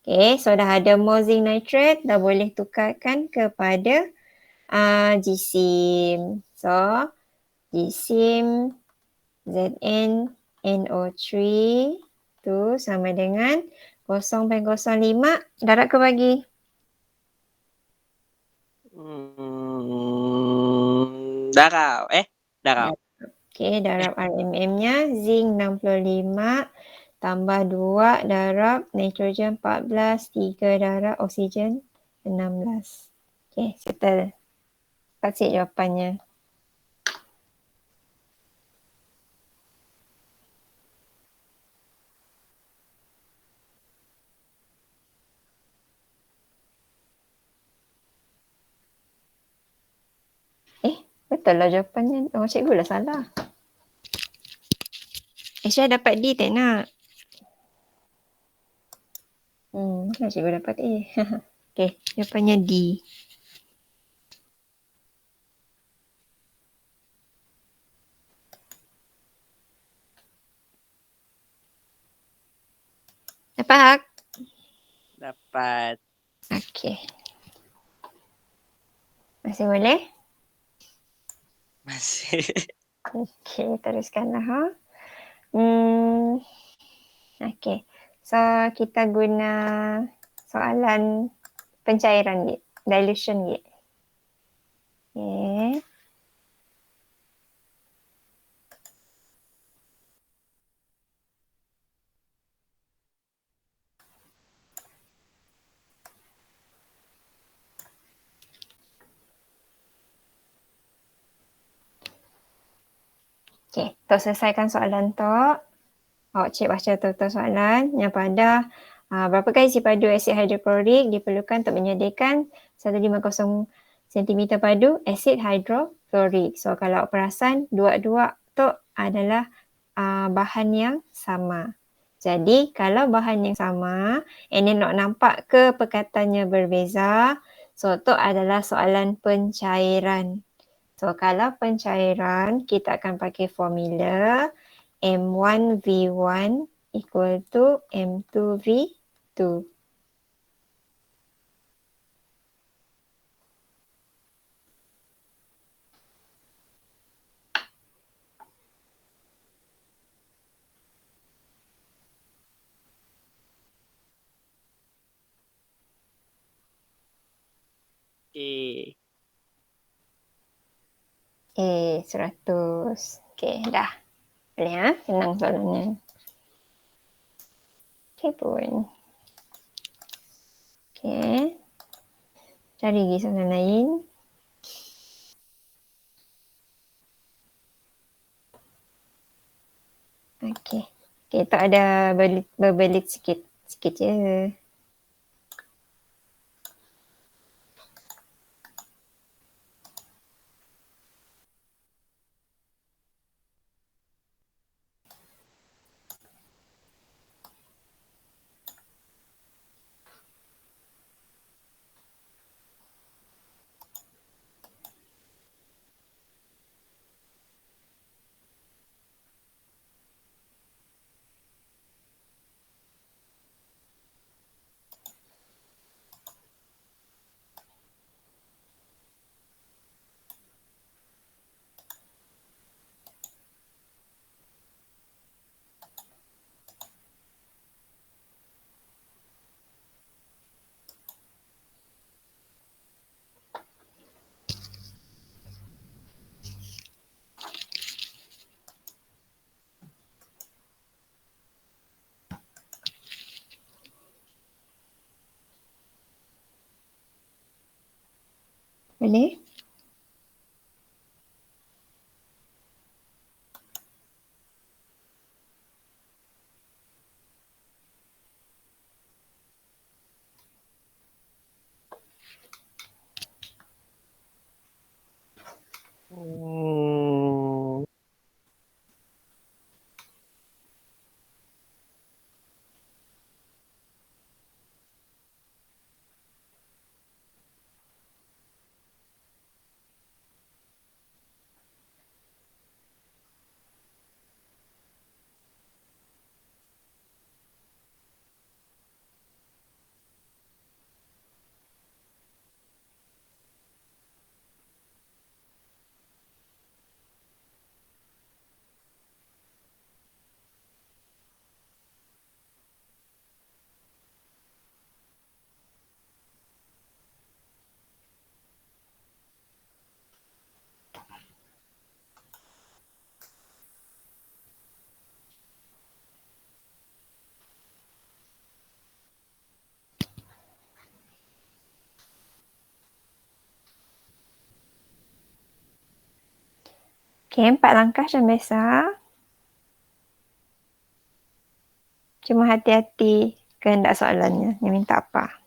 Okay, so dah ada mol zinc nitrate, dah boleh tukarkan kepada GSIM. So, GSIM ZnNO3 tu sama dengan 0.05 darab ke bagi? Darab. Darab. Okay, darab RMM-nya zinc 65 tambah 2 darab nitrogen 14, 3 darab oksigen 16. Okay, settle. Kasih jawapannya. Betul lah jawapannya. Oh, cikgu lah salah. Aisyah dapat D tak nak? Cikgu dapat A. Okay, jawapannya D. Dapat hak? Dapat. Okay. Masih boleh? Masih. Okay, teruskanlah ha. Okay. So, kita guna soalan pencairan git. Dilution git. Okay. Okay, tu selesaikan soalan tu. Awak cek baca betul-betul soalan yang pada berapakah isi padu asid hidroklorik diperlukan untuk menyediakan 150 cm padu asid hidroklorik. So kalau awak perasan dua-dua tu adalah bahan yang sama. Jadi kalau bahan yang sama, ini nak nampak ke perkataannya berbeza. So tu adalah soalan pencairan. So kalau pencairan, kita akan pakai formula M1V1 equal to M2V2. Okay. 100. Okay, dah. Boleh ha? Senang soalannya. Okay pun. Okay. Cari lagi soalan lain. Okay. Okay, tak ada berbelit sikit. Sikit je. Boleh? Hmm. Okay, 4 langkah macam biasa. Cuma hati-hati kehendak soalannya. Dia minta apa?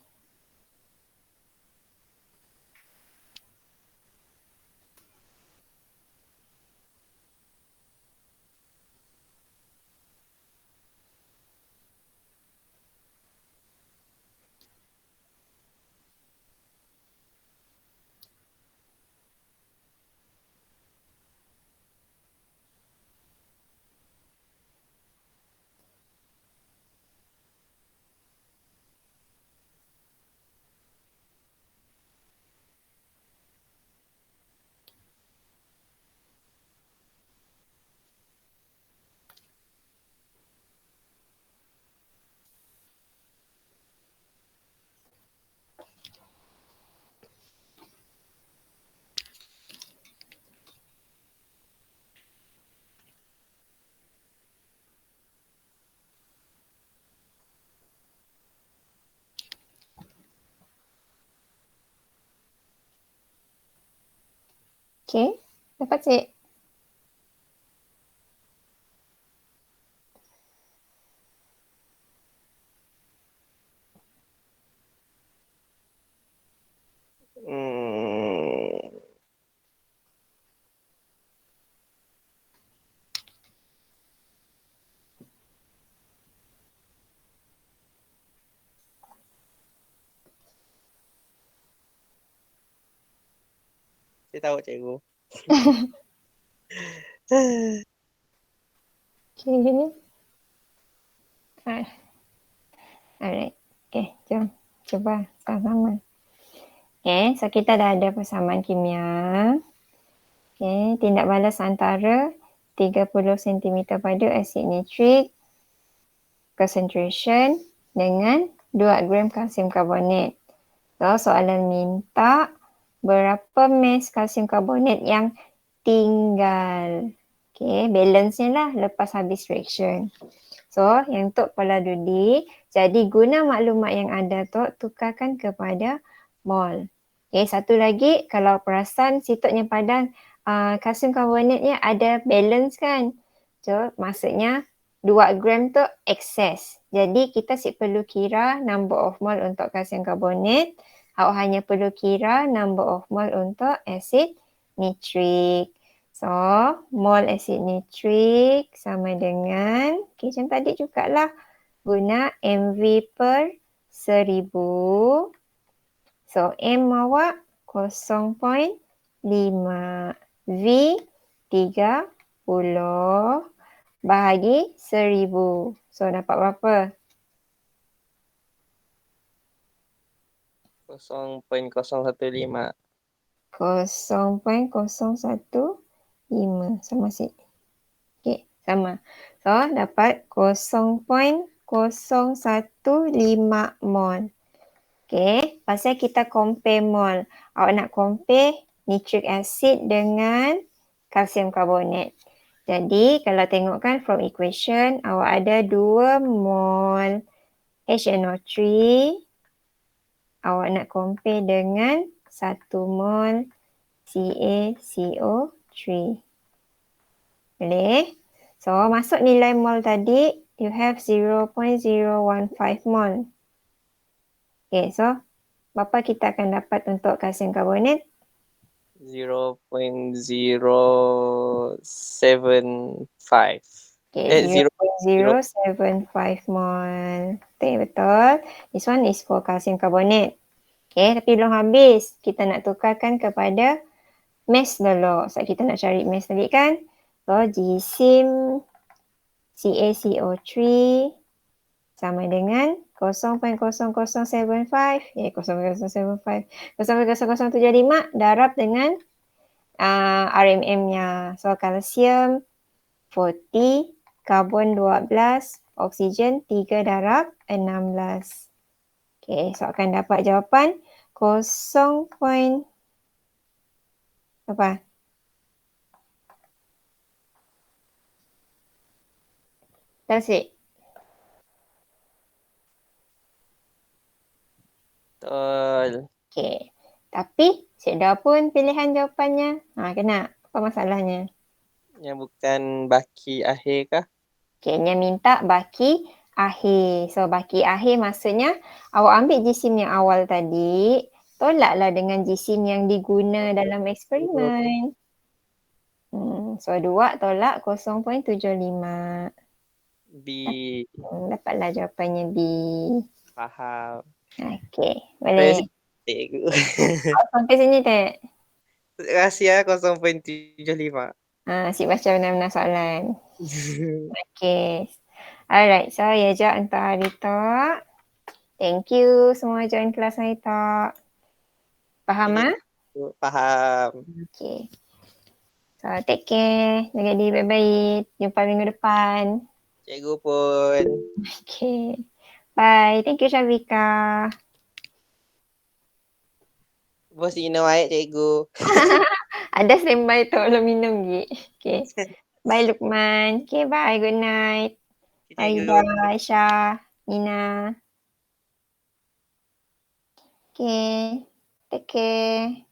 Okay, dapat cik? Hmm. Saya tahu cikgu. Okay. Alright. Okay, jom. Cuba sama-sama. Okay, so kita dah ada persamaan kimia. Okay, tindak balas antara 30 cm pada asid nitrik concentration dengan 2 gram kalsium karbonat. So, soalan minta berapa mass kalsium karbonat yang tinggal. Okay, balance-nya lah lepas habis reaction. So, yang Tok Pola Dudi, jadi guna maklumat yang ada Tok, tukarkan kepada mol. Okay, satu lagi, kalau perasan si Toknya padang kalsium karbonatnya ada balance kan. So, maksudnya 2 gram tu excess. Jadi, kita perlu kira number of mole untuk kalsium karbonat. Awak hanya perlu kira number of mole untuk asid nitrik. So, mol asid nitrik sama dengan, okay, macam tadi jugalah, guna MV per 1000. So, M awak 0.5, V 30 bahagi 1000. So, dapat berapa? 0.015. 0.015 sama sikit. Okay, sama. So, dapat 0.015 mol. Okay, pasal kita compare mol. Awak nak compare nitric acid dengan kalsium karbonat. Jadi, kalau tengokkan from equation, awak ada 2 mol HNO3. Awak nak compare dengan 1 mol CaCO3. Boleh? So, masuk nilai mol tadi, you have 0.015 mol. Okay, so berapa kita akan dapat untuk kalsium karbonat? 0.075. Okay, 0. 0.075 mol. Betul. This one is for kalsium karbonat. Okay, tapi belum habis. Kita nak tukarkan kepada mass dulu. So, kita nak cari mass tadi kan. So, jisim CaCO3 sama dengan 0.0075. 0.0075. 0.0075 darab dengan RMM-nya. So, kalsium 40, karbon 12, oksigen 3 darab 16. Okay, so akan dapat jawapan 0. Apa? Tasik. Betul. Okay. Tapi, Cik dah pun pilihan jawapannya. Kena. Apa masalahnya? Yang bukan baki akhir kah? Okay, dia minta baki akhir. So, baki akhir maksudnya awak ambil jisim yang awal tadi, tolaklah dengan jisim yang diguna dalam eksperimen. So, 2 tolak 0.75. B. Dapatlah jawapannya B. Faham. Okay, boleh. Cikgu. Sampai sini tak? Terima kasih 0.75. Asyik baca benar-benar soalan. Okay. Alright, so ya je untuk hari tu. Thank you semua join kelas hari tu. Faham ah? Faham. Okay. So take care. Jaga diri baik-baik. Jumpa minggu depan. Cikgu pun. Okay. Bye. Thank you Syafika. Bos minum air cikgu. Ada standby tu kalau minum je. Okay. Bye Lukman. Okay, bye. Good night. Cikgu. Aida, Aisyah, Nina. Okay. Take care.